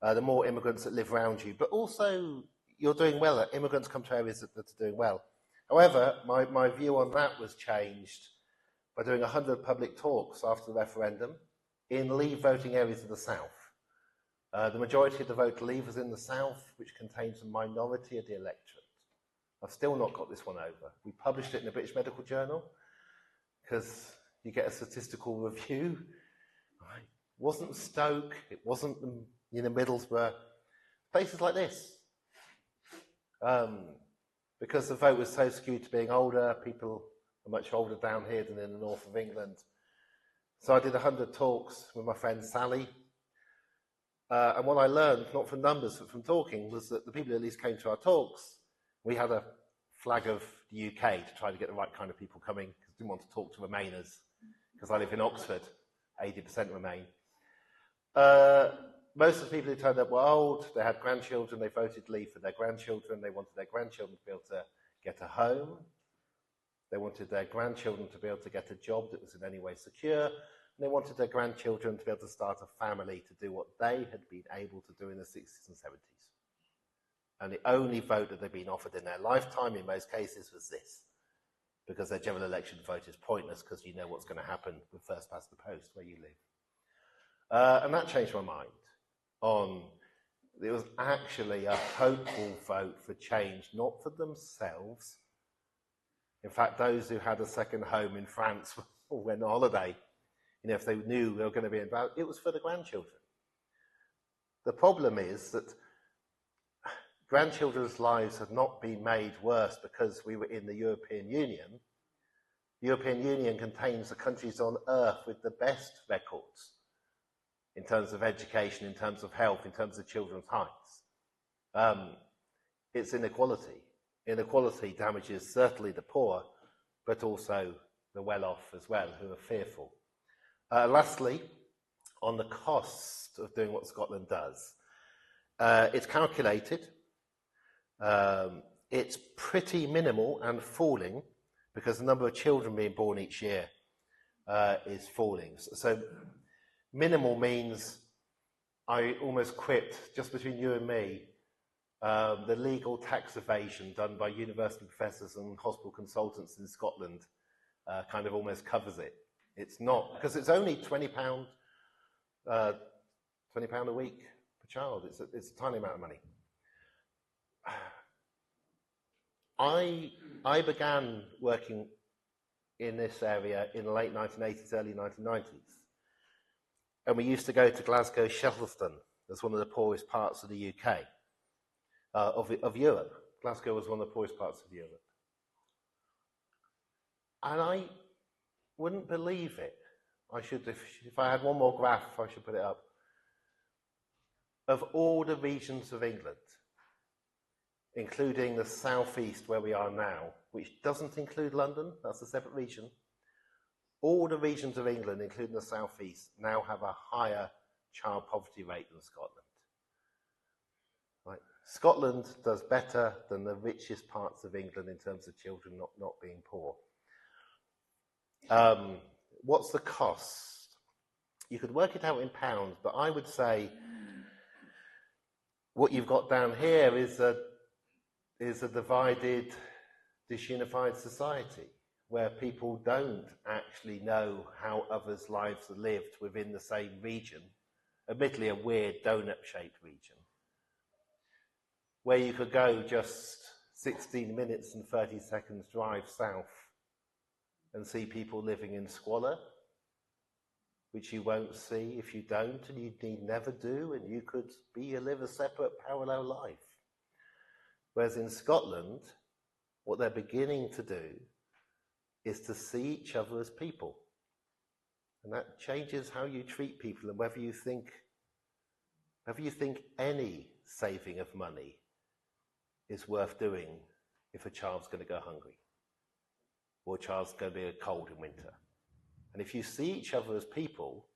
S1: the more immigrants that live around you. But also, you're doing well. Immigrants come to areas that are doing well. However, my view on that was changed by doing 100 public talks after the referendum in leave voting areas of the south. The majority of the vote to leave was in the south, which contains a minority of the electorate. I've still not got this one over. We published it in the British Medical Journal because you get a statistical review. Right. It wasn't Stoke, it wasn't Middlesbrough, places like this. Because the vote was so skewed to being older, people are much older down here than in the north of England. So I did 100 talks with my friend Sally. And what I learned, not from numbers, but from talking, was that the people who at least came to our talks, we had a flag of the UK to try to get the right kind of people coming, because I didn't want to talk to Remainers, because I live in Oxford, 80% Remain. Most of the people who turned up were old, they had grandchildren, they voted leave for their grandchildren, they wanted their grandchildren to be able to get a home, they wanted their grandchildren to be able to get a job that was in any way secure, and they wanted their grandchildren to be able to start a family to do what they had been able to do in the 60s and 70s. And the only vote that they'd been offered in their lifetime, in most cases, was this. Because their general election vote is pointless, because you know what's going to happen with first past the post where you live. And that changed my mind. It was actually a hopeful vote for change, not for themselves. In fact, those who had a second home in France or went on holiday, if they knew they were going to be involved, it was for the grandchildren. The problem is that grandchildren's lives have not been made worse because we were in the European Union. The European Union contains the countries on earth with the best records in terms of education, in terms of health, in terms of children's heights. It's inequality. Inequality damages certainly the poor, but also the well-off as well, who are fearful. Lastly, on the cost of doing what Scotland does, it's calculated. It's pretty minimal and falling, because the number of children being born each year is falling. So minimal means, I almost quipped, just between you and me, the legal tax evasion done by university professors and hospital consultants in Scotland kind of almost covers it. It's not, because it's only £20 a week per child. It's a tiny amount of money. I began working in this area in the late 1980s, early 1990s. And we used to go to Glasgow Shettleston as one of the poorest parts of the UK, of Europe. Glasgow was one of the poorest parts of Europe. And I wouldn't believe it. If I had one more graph, I should put it up. Of all the regions of England, including the southeast where we are now, which doesn't include London, that's a separate region. All the regions of England, including the southeast, now have a higher child poverty rate than Scotland. Right? Scotland does better than the richest parts of England in terms of children not being poor. What's the cost? You could work it out in pounds, but I would say what you've got down here is a divided, disunified society where people don't actually know how others' lives are lived within the same region, admittedly a weird donut-shaped region, where you could go just 16 minutes and 30 seconds drive south and see people living in squalor, which you won't see if you don't, and you need never do, and you could live a separate parallel life. Whereas in Scotland, what they're beginning to do is to see each other as people. And that changes how you treat people and whether you think any saving of money is worth doing if a child's going to go hungry or a child's going to be cold in winter. And if you see each other as people,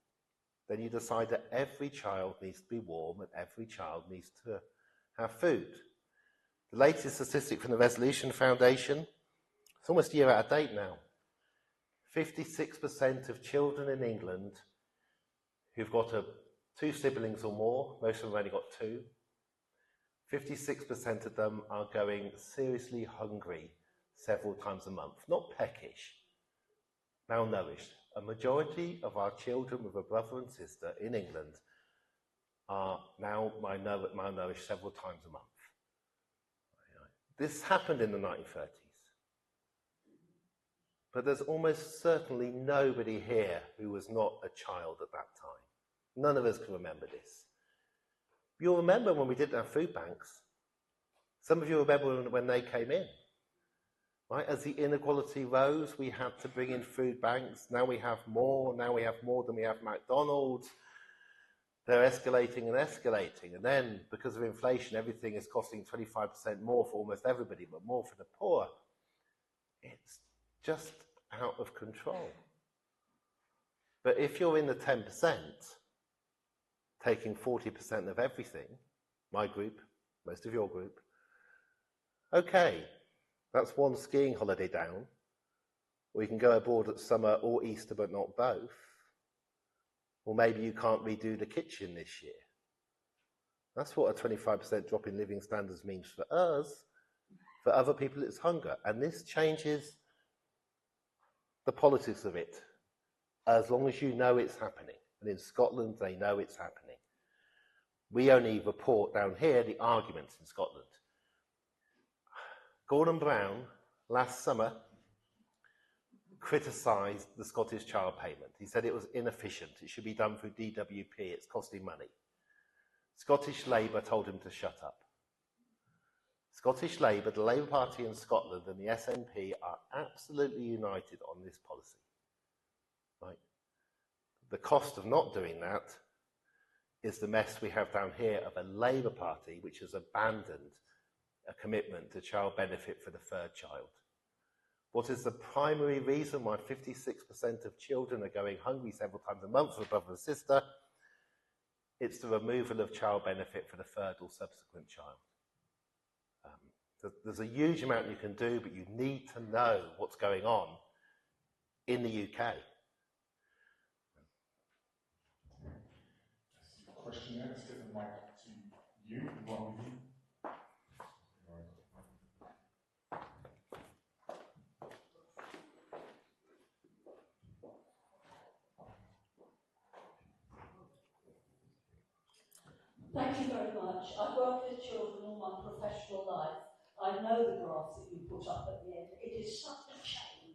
S1: then you decide that every child needs to be warm and every child needs to have food. The latest statistic from the Resolution Foundation, it's almost a year out of date now. 56% of children in England who've got two siblings or more, most of them have only got two, 56% of them are going seriously hungry several times a month. Not peckish, malnourished. A majority of our children with a brother and sister in England are now malnourished several times a month. This happened in the 1930s. But there's almost certainly nobody here who was not a child at that time. None of us can remember this. You'll remember when we didn't have food banks. Some of you remember when they came in. Right? As the inequality rose, we had to bring in food banks. Now we have more. Now we have more than we have McDonald's. they're escalating and escalating. And then, because of inflation, everything is costing 25% more for almost everybody, but more for the poor. It's just out of control. But if you're in the 10%, taking 40% of everything, my group, most of your group, okay, that's one skiing holiday down, or you can go abroad at summer or Easter, but not both. Or maybe you can't redo the kitchen this year. That's what a 25% drop in living standards means for us. For other people, it's hunger. And this changes the politics of it, as long as you know it's happening. And in Scotland, they know it's happening. We only report down here the arguments in Scotland. Gordon Brown, last summer, criticised the Scottish child payment. He said it was inefficient. It should be done through DWP. It's costing money. Scottish Labour told him to shut up. Scottish Labour, the Labour Party in Scotland, and the SNP are absolutely united on this policy. Right? The cost of not doing that is the mess we have down here of a Labour Party which has abandoned a commitment to child benefit for the third child. What is the primary reason why 56% of children are going hungry several times a month for a brother and sister? It's the removal of child benefit for the third or subsequent child. There's a huge amount you can do, but you need to know what's going on in the UK.
S2: Question there, let's give the mic to you, one with you.
S4: Thank you very much. I've worked with children all my professional life. I know the graph that you put up at the end. It is such a shame.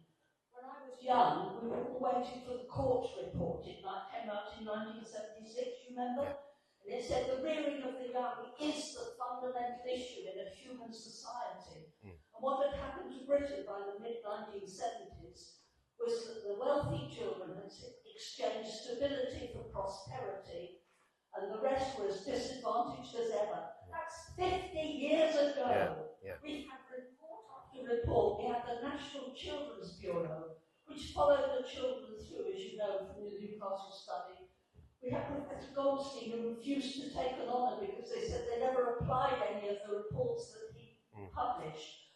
S4: When I was young, we were all waiting for the court report. It came out in 1976, you remember? And it said the rearing of the young is the fundamental issue in a human society. And what had happened to Britain by the mid-1970s was that the wealthy children had exchanged stability for prosperity, and the rest were as disadvantaged as ever. That's 50 years ago. We had report after report. We had the National Children's Bureau, which followed the children through, as you know, from the Newcastle study. We had Professor Goldstein, who refused to take an honour because they said they never applied any of the reports that he published.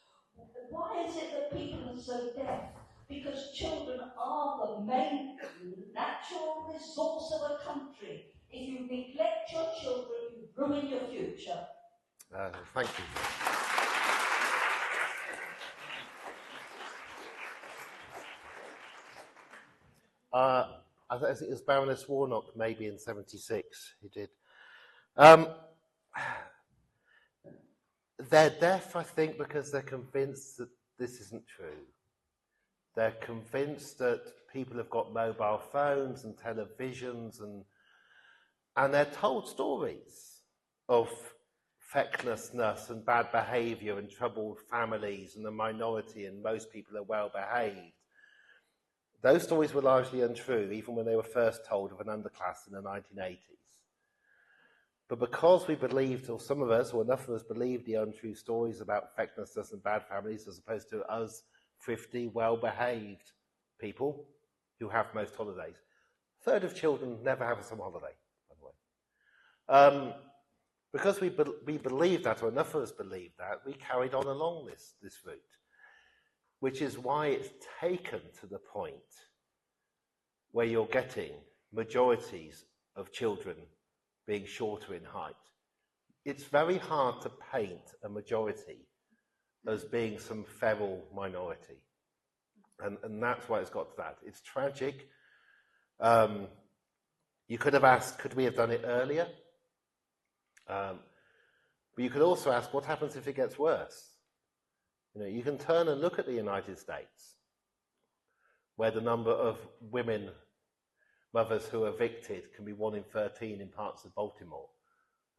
S4: Why is it that people are so deaf? Because children are the main natural resource of a country. If you neglect your children, you ruin your future.
S1: Thank you. I think it was Baroness Warnock, maybe in 76, who did. They're deaf, I think, because they're convinced that this isn't true. They're convinced that people have got mobile phones and televisions, and they're told stories of fecklessness and bad behaviour and troubled families and the minority, and most people are well behaved. Those stories were largely untrue, even when they were first told of an underclass in the 1980s. But because we believed, or some of us, or enough of us, believed the untrue stories about fecklessness and bad families, as opposed to us 50 well-behaved people who have most holidays. A third of children never have a summer holiday, by the way. Because we believed that, or enough of us believed that, we carried on along this route, which is why it's taken to the point where you're getting majorities of children being shorter in height. It's very hard to paint a majority as being some feral minority. And that's why it's got to that. It's tragic. You could have asked, could we have done it earlier? But you could also ask, what happens if it gets worse? You know, you can turn and look at the United States, where the number of women, mothers who are evicted can be 1 in 13 in parts of Baltimore,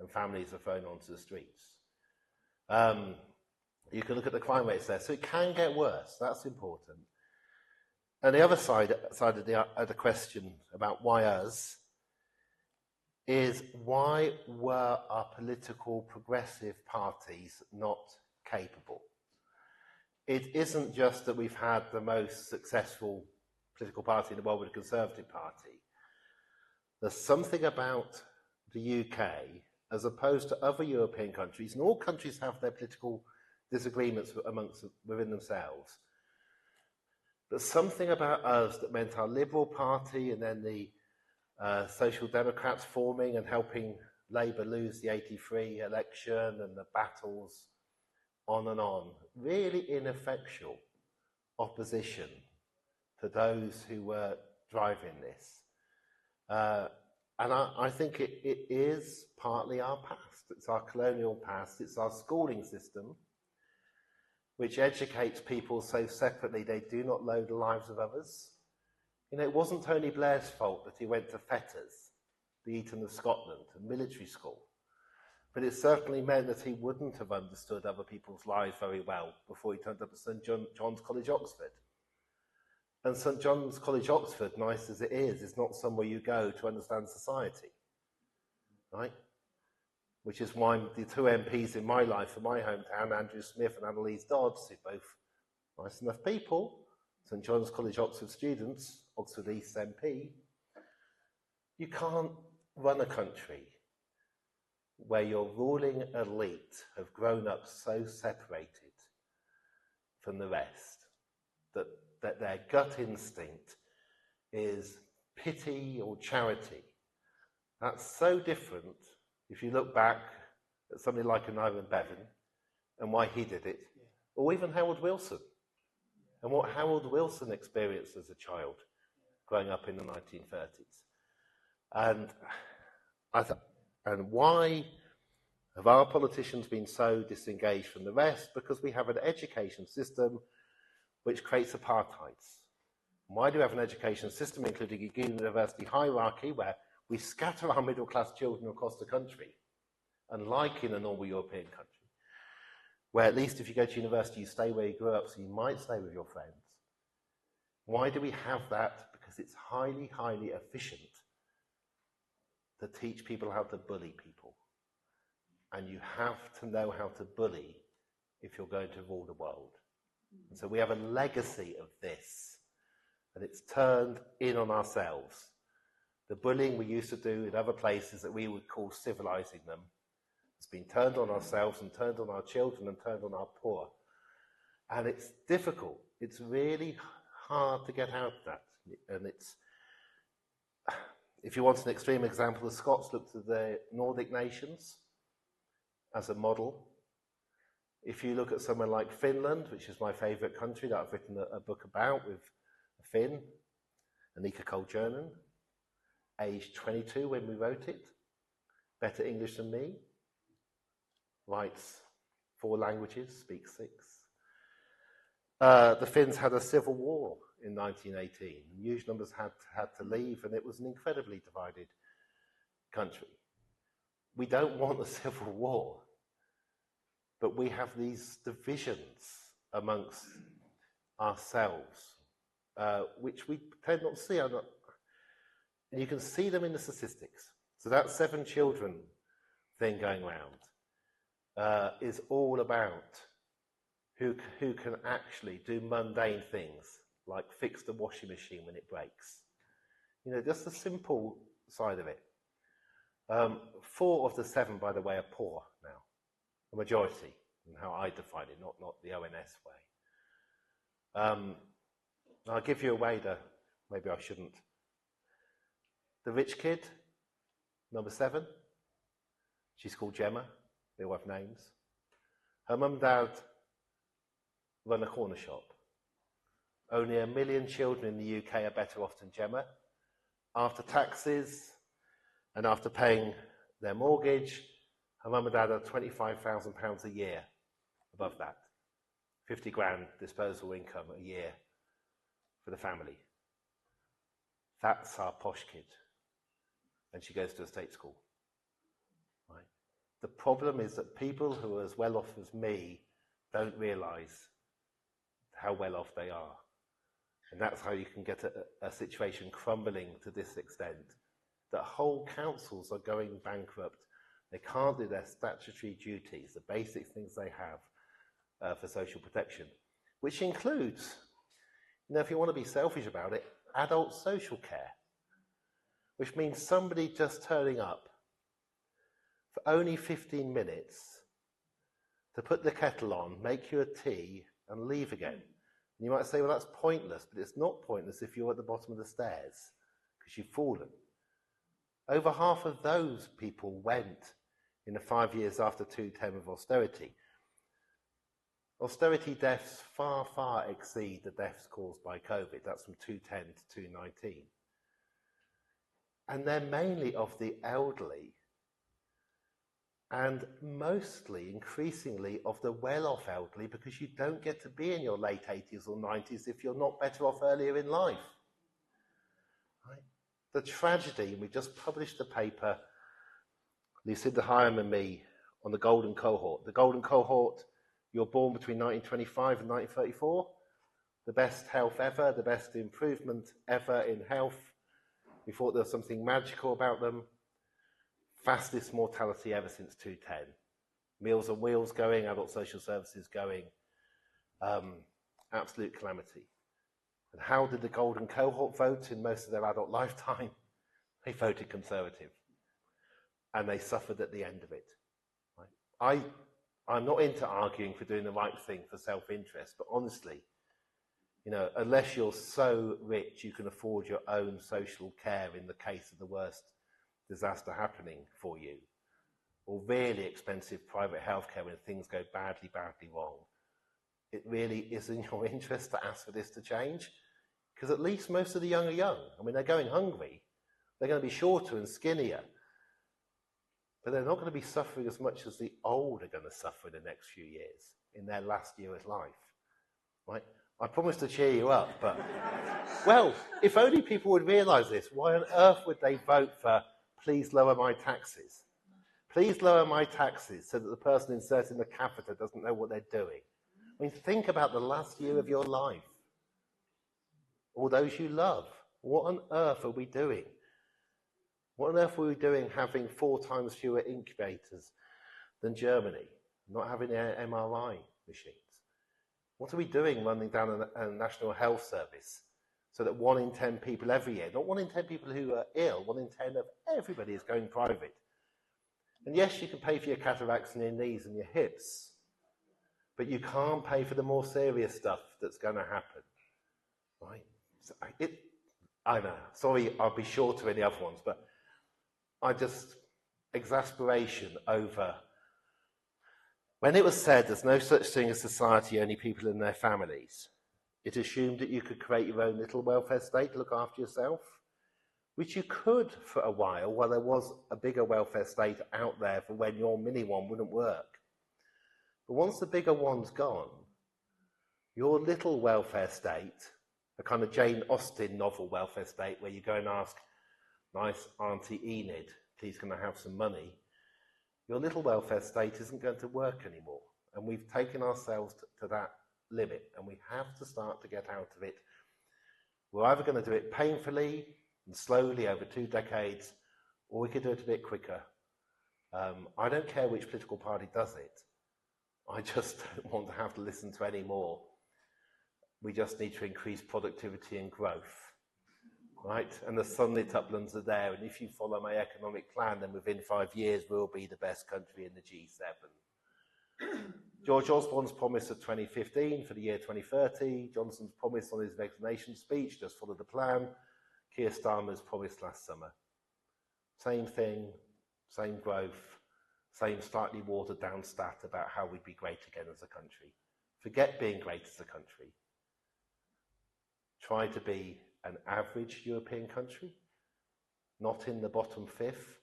S1: and families are thrown onto the streets. You can look at the crime rates there. So it can get worse. That's important. And the other side of the question about why us is why were our political progressive parties not capable? It isn't just that we've had the most successful political party in the world with the Conservative Party. There's something about the UK, as opposed to other European countries, and all countries have their political disagreements within themselves. But something about us that meant our Liberal Party and then the Social Democrats forming and helping Labour lose the 83 election and the battles on and on, really ineffectual opposition to those who were driving this. And I think it is partly our past. It's our colonial past. It's our schooling system, which educates people so separately they do not know the lives of others. You know, it wasn't Tony Blair's fault that he went to Fetters, the Eton of Scotland, a military school. But it certainly meant that he wouldn't have understood other people's lives very well before he turned up at St John's College, Oxford. And St John's College, Oxford, nice as it is not somewhere you go to understand society, right? Which is why the two MPs in my life, in my hometown, Andrew Smith and Annalise Dodds, who are both nice enough people, St John's College, Oxford students, Oxford East MP, you can't run a country where your ruling elite have grown up so separated from the rest that their gut instinct is pity or charity. That's so different if you look back at somebody like an Ivan Bevan and why he did it, or even Harold Wilson and what Harold Wilson experienced as a child growing up in the 1930s. And why have our politicians been so disengaged from the rest? Because we have an education system which creates apartheids. Why do we have an education system, including a university hierarchy, where we scatter our middle-class children across the country, unlike in a normal European country, where at least if you go to university, you stay where you grew up, so you might stay with your friends? Why do we have that? Because it's highly, highly efficient to teach people how to bully people. And you have to know how to bully if you're going to rule the world. And so we have a legacy of this, and it's turned in on ourselves. The bullying we used to do in other places that we would call civilizing them has been turned on ourselves and turned on our children and turned on our poor. And it's difficult. It's really hard to get out of that. And it's, if you want an extreme example, the Scots looked at the Nordic nations as a model. If you look at somewhere like Finland, which is my favourite country that I've written a book about with a Finn, Annika Koljonen, aged 22 when we wrote it, better English than me, writes 4 languages, speaks 6. The Finns had a civil war in 1918. Huge numbers had to leave, and it was an incredibly divided country. We don't want a civil war, but we have these divisions amongst ourselves, which we tend not to see. And you can see them in the statistics. So that 7 children thing going around is all about who can actually do mundane things, like fix the washing machine when it breaks. You know, just the simple side of it. 4 of the 7, by the way, are poor now. A majority, and how I define it, not the ONS way. I'll give you a way to, maybe I shouldn't. The rich kid, number 7, she's called Gemma. They all have names. Her mum and dad run a corner shop. Only 1 million children in the UK are better off than Gemma. After taxes and after paying their mortgage, her mum and dad are £25,000 a year above that. 50 grand disposable income a year for the family. That's our posh kid. And she goes to a state school. Right? The problem is that people who are as well off as me don't realise how well off they are. And that's how you can get a situation crumbling to this extent that whole councils are going bankrupt. They can't do their statutory duties, the basic things they have for social protection, which includes, you know, if you want to be selfish about it, adult social care, which means somebody just turning up for only 15 minutes to put the kettle on, make you a tea, and leave again. And you might say, well, that's pointless, but it's not pointless if you're at the bottom of the stairs because you've fallen. Over half of those people went in the 5 years after 210 of austerity. Austerity deaths far, far exceed the deaths caused by COVID. That's from 210 to 219. And they're mainly of the elderly and mostly, increasingly, of the well-off elderly, because you don't get to be in your late 80s or 90s if you're not better off earlier in life. Right? The tragedy, and we just published the paper, Lucinda Hyam and me, on the golden cohort. The golden cohort, you're born between 1925 and 1934, the best health ever, the best improvement ever in health. We thought there was something magical about them. Fastest mortality ever since 210. Meals on Wheels going, adult social services going. Absolute calamity. And how did the golden cohort vote in most of their adult lifetime? They voted Conservative. And they suffered at the end of it. Right? I'm not into arguing for doing the right thing for self-interest, but honestly, you know, unless you're so rich you can afford your own social care in the case of the worst disaster happening for you, or really expensive private healthcare when things go badly, badly wrong, it really is in your interest to ask for this to change, because at least most of the young are young. I mean, they're going hungry, they're going to be shorter and skinnier, but they're not going to be suffering as much as the old are going to suffer in the next few years, in their last year of life, right? I promise to cheer you up, but, well, if only people would realise this, why on earth would they vote for please lower my taxes? Please lower my taxes so that the person inserting the catheter doesn't know what they're doing. I mean, think about the last year of your life, or those you love. What on earth are we doing? What on earth are we doing having 4 times fewer incubators than Germany, not having MRI machines? What are we doing running down a national health service so that 1 in 10 people every year, not 1 in 10 people who are ill, 1 in 10 of everybody is going private? And yes, you can pay for your cataracts and your knees and your hips, but you can't pay for the more serious stuff that's going to happen, right? So I know, sorry, I'll be short to any other ones, but exasperation over, when it was said there's no such thing as society, only people and their families, it assumed that you could create your own little welfare state to look after yourself, which you could for a while there was a bigger welfare state out there for when your mini one wouldn't work. But once the bigger one's gone, your little welfare state, a kind of Jane Austen novel welfare state where you go and ask, nice Auntie Enid, please can I have some money? Your little welfare state isn't going to work anymore. And we've taken ourselves to that limit, and we have to start to get out of it. We're either going to do it painfully and slowly over 2 decades, or we could do it a bit quicker. I don't care which political party does it. I just don't want to have to listen to any more. We just need to increase productivity and growth, right? And the sunlit uplands are there, and if you follow my economic plan, then within 5 years we'll be the best country in the G7. George Osborne's promise of 2015 for the year 2030, Johnson's promise on his resignation speech, just follow the plan, Keir Starmer's promise last summer. Same thing, same growth, same slightly watered down stat about how we'd be great again as a country. Forget being great as a country. Try to be an average European country, not in the bottom 5th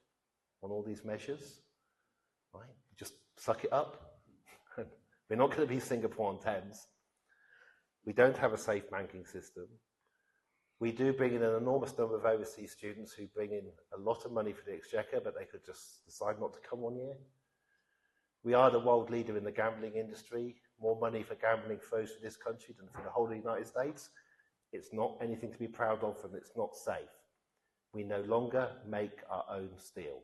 S1: on all these measures, right? Just suck it up. We're not going to be Singapore on Thames. We don't have a safe banking system. We do bring in an enormous number of overseas students who bring in a lot of money for the exchequer, but they could just decide not to come 1 year. We are the world leader in the gambling industry. More money for gambling flows for this country than for the whole of the United States. It's not anything to be proud of, and it's not safe. We no longer make our own steel.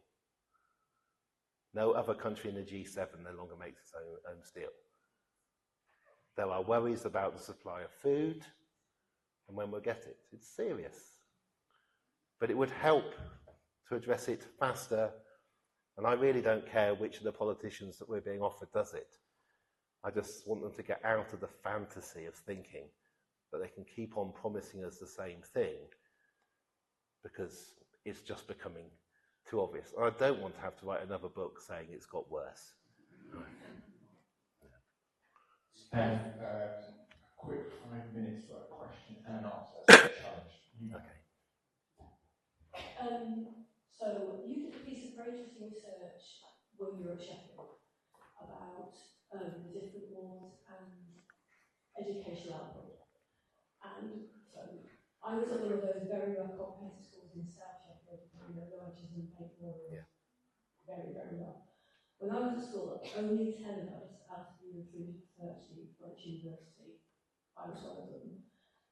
S1: No other country in the G7 no longer makes its own steel. There are worries about the supply of food and when we'll get it. It's serious. But it would help to address it faster, and I really don't care which of the politicians that we're being offered does it. I just want them to get out of the fantasy of thinking that they can keep on promising us the same thing, because it's just becoming too obvious. And I don't want to have to write another book saying it's got worse.
S2: And quick 5 minutes for a question and an answer. That's a challenge.
S1: Okay.
S4: So you did a piece of very interesting research when you were at Sheffield about the different laws and educational output. And so I was at one of those very well comprehensive schools in South Sheffield, Lodges and Paint Water.
S1: Yeah.
S4: Very, very well. When I was at school, only 10 of us out of the 330 went to university. I was one of them.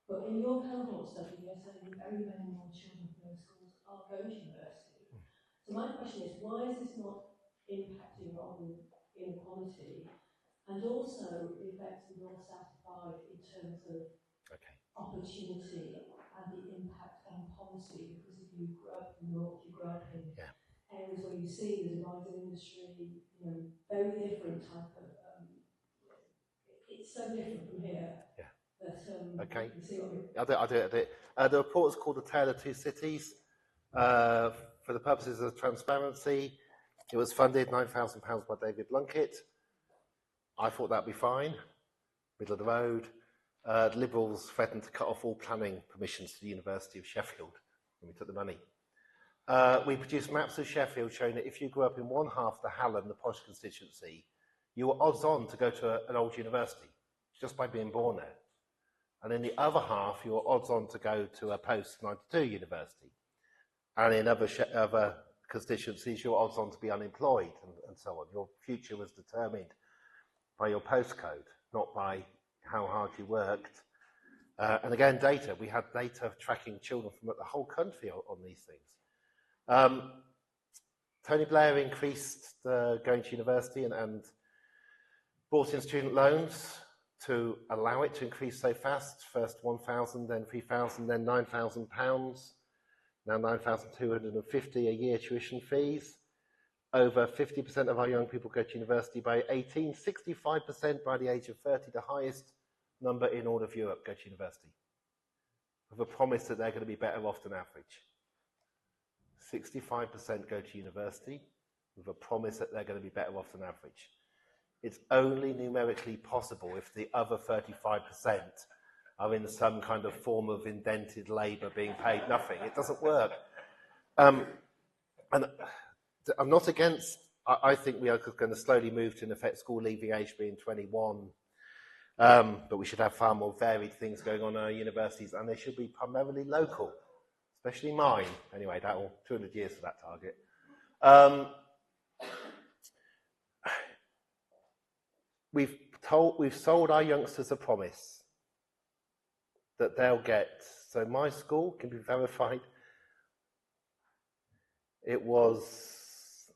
S4: But in your cohort study, you're saying very many more children from those schools are going to university. So my question is, why is this not impacting on inequality? And also the effects of North-South divide in terms of opportunity and the impact on policy? Because if you grew up in the North, you grew up in areas where you see there's a rising industry, very different type of, it's so different from here.
S1: Yeah.
S4: That,
S1: Okay.
S4: you see what
S1: I'll do it. The report is called The Tale of Two Cities. For the purposes of transparency, it was funded £9,000 by David Blunkett. I thought that'd be fine, middle of the road. The Liberals threatened to cut off all planning permissions to the University of Sheffield when we took the money. We produced maps of Sheffield showing that if you grew up in one half of the Hallam, the posh constituency, you were odds on to go to an old university just by being born there. And in the other half, you were odds on to go to a post-92 university. And in other constituencies, you were odds on to be unemployed and so on. Your future was determined by your postcode, not by how hard you worked. And again, data. We had data tracking children from the whole country on these things. Tony Blair increased going to university and brought in student loans to allow it to increase so fast. First 1,000, then 3,000, then £9,000. Now 9,250 a year tuition fees. Over 50% of our young people go to university by 18, 65% by the age of 30, the highest number in all of Europe go to university, with a promise that they're going to be better off than average. 65% go to university with a promise that they're going to be better off than average. It's only numerically possible if the other 35% are in some kind of form of indented labour being paid nothing. It doesn't work. And I'm not against, I think we are going to slowly move to, in effect, school leaving age being 21. But we should have far more varied things going on in our universities, and they should be primarily local, especially mine. Anyway, that will 200 years for that target. We've sold our youngsters a promise that they'll get. So my school can be verified. It was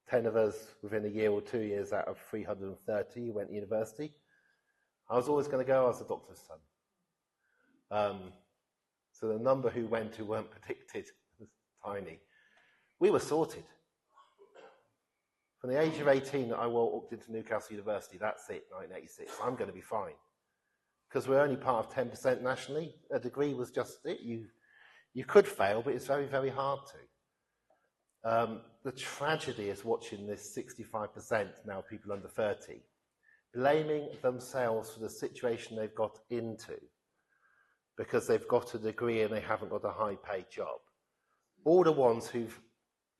S1: 10 of us within a year or 2 years out of 330 who went to university. I was always going to go. I was a doctor's son. So the number who went who weren't predicted was tiny. We were sorted. From the age of 18, I walked into Newcastle University. That's it, 1986. I'm going to be fine. Because we're only part of 10% nationally. A degree was just it. You could fail, but it's very, very hard to. The tragedy is watching this 65% now people under 30 blaming themselves for the situation they've got into because they've got a degree and they haven't got a high-paid job. All the ones who've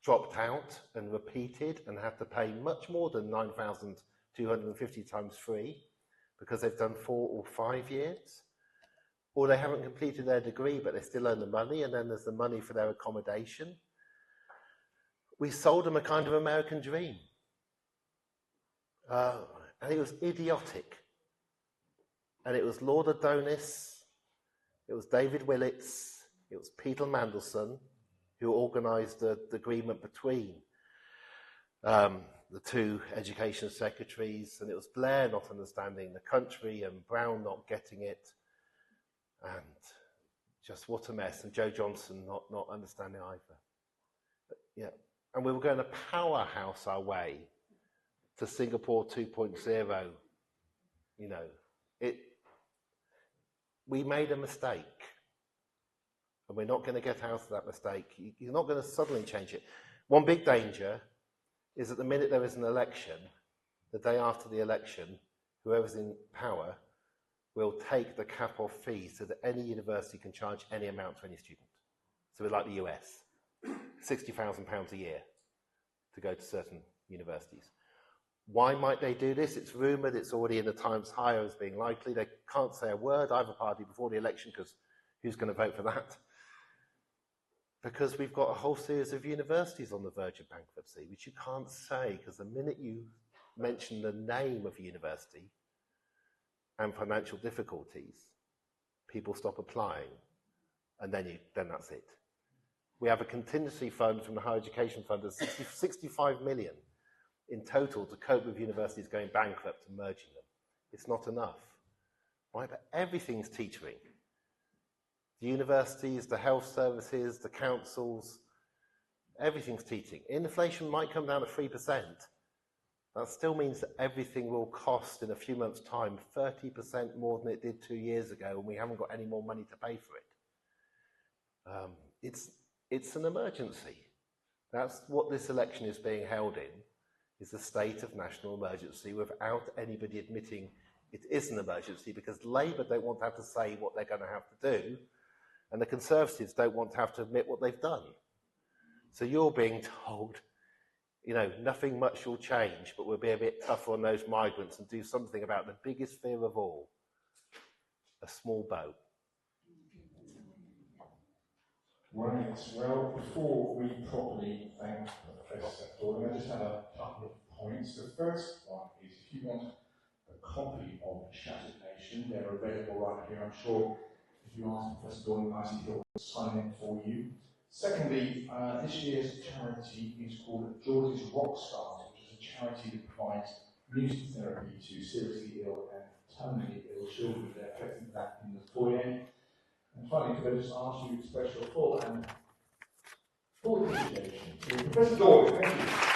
S1: dropped out and repeated and had to pay much more than 9,250 times 3 because they've done 4 or 5 years, or they haven't completed their degree but they still earn the money, and then there's the money for their accommodation. We sold them a kind of American dream. And it was idiotic. And it was Lord Adonis, it was David Willits, it was Peter Mandelson, who organised the agreement between the two education secretaries, and it was Blair not understanding the country and Brown not getting it, and just what a mess, and Joe Johnson not understanding either. But, yeah, and we were going to powerhouse our way to Singapore 2.0. You know, we made a mistake, and we're not going to get out of that mistake. You're not going to suddenly change it. One big danger is that the minute there is an election, the day after the election, whoever's in power will take the cap off fees so that any university can charge any amount to any student. So we're like the US, £60,000 a year to go to certain universities. Why might they do this? It's rumoured, it's already in the Times Higher as being likely. They can't say a word, either party, before the election, because who's going to vote for that? Because we've got a whole series of universities on the verge of bankruptcy, which you can't say, because the minute you mention the name of a university and financial difficulties, people stop applying, and then that's it. We have a contingency fund from the Higher Education Fund of 65 million in total to cope with universities going bankrupt and merging them. It's not enough, right? But everything's teetering. The universities, the health services, the councils, everything's teetering. Inflation might come down to 3%. That still means that everything will cost in a few months' time 30% more than it did 2 years ago, and we haven't got any more money to pay for it. It's an emergency. That's what this election is being held in, is a state of national emergency without anybody admitting it is an emergency, because Labour don't want to have to say what they're going to have to do, and the Conservatives don't want to have to admit what they've done. So you're being told, you know, nothing much will change, but we'll be a bit tougher on those migrants and do something about the biggest fear of all, a small boat.
S2: Right, well, before we properly thank Professor Dorling, I just have a couple of points. The first one is, if you want a copy of Shattered Nation, they're available right here. I'm sure if you ask Professor Dorling nicely, he'll sign in for you. Secondly, this year's charity is called George's Rock Stars, which is a charity that provides music therapy to seriously ill and terminally ill children. They're collecting that in the foyer. And finally, could I just ask you to express your full and full appreciation to Professor Dorling? Thank you.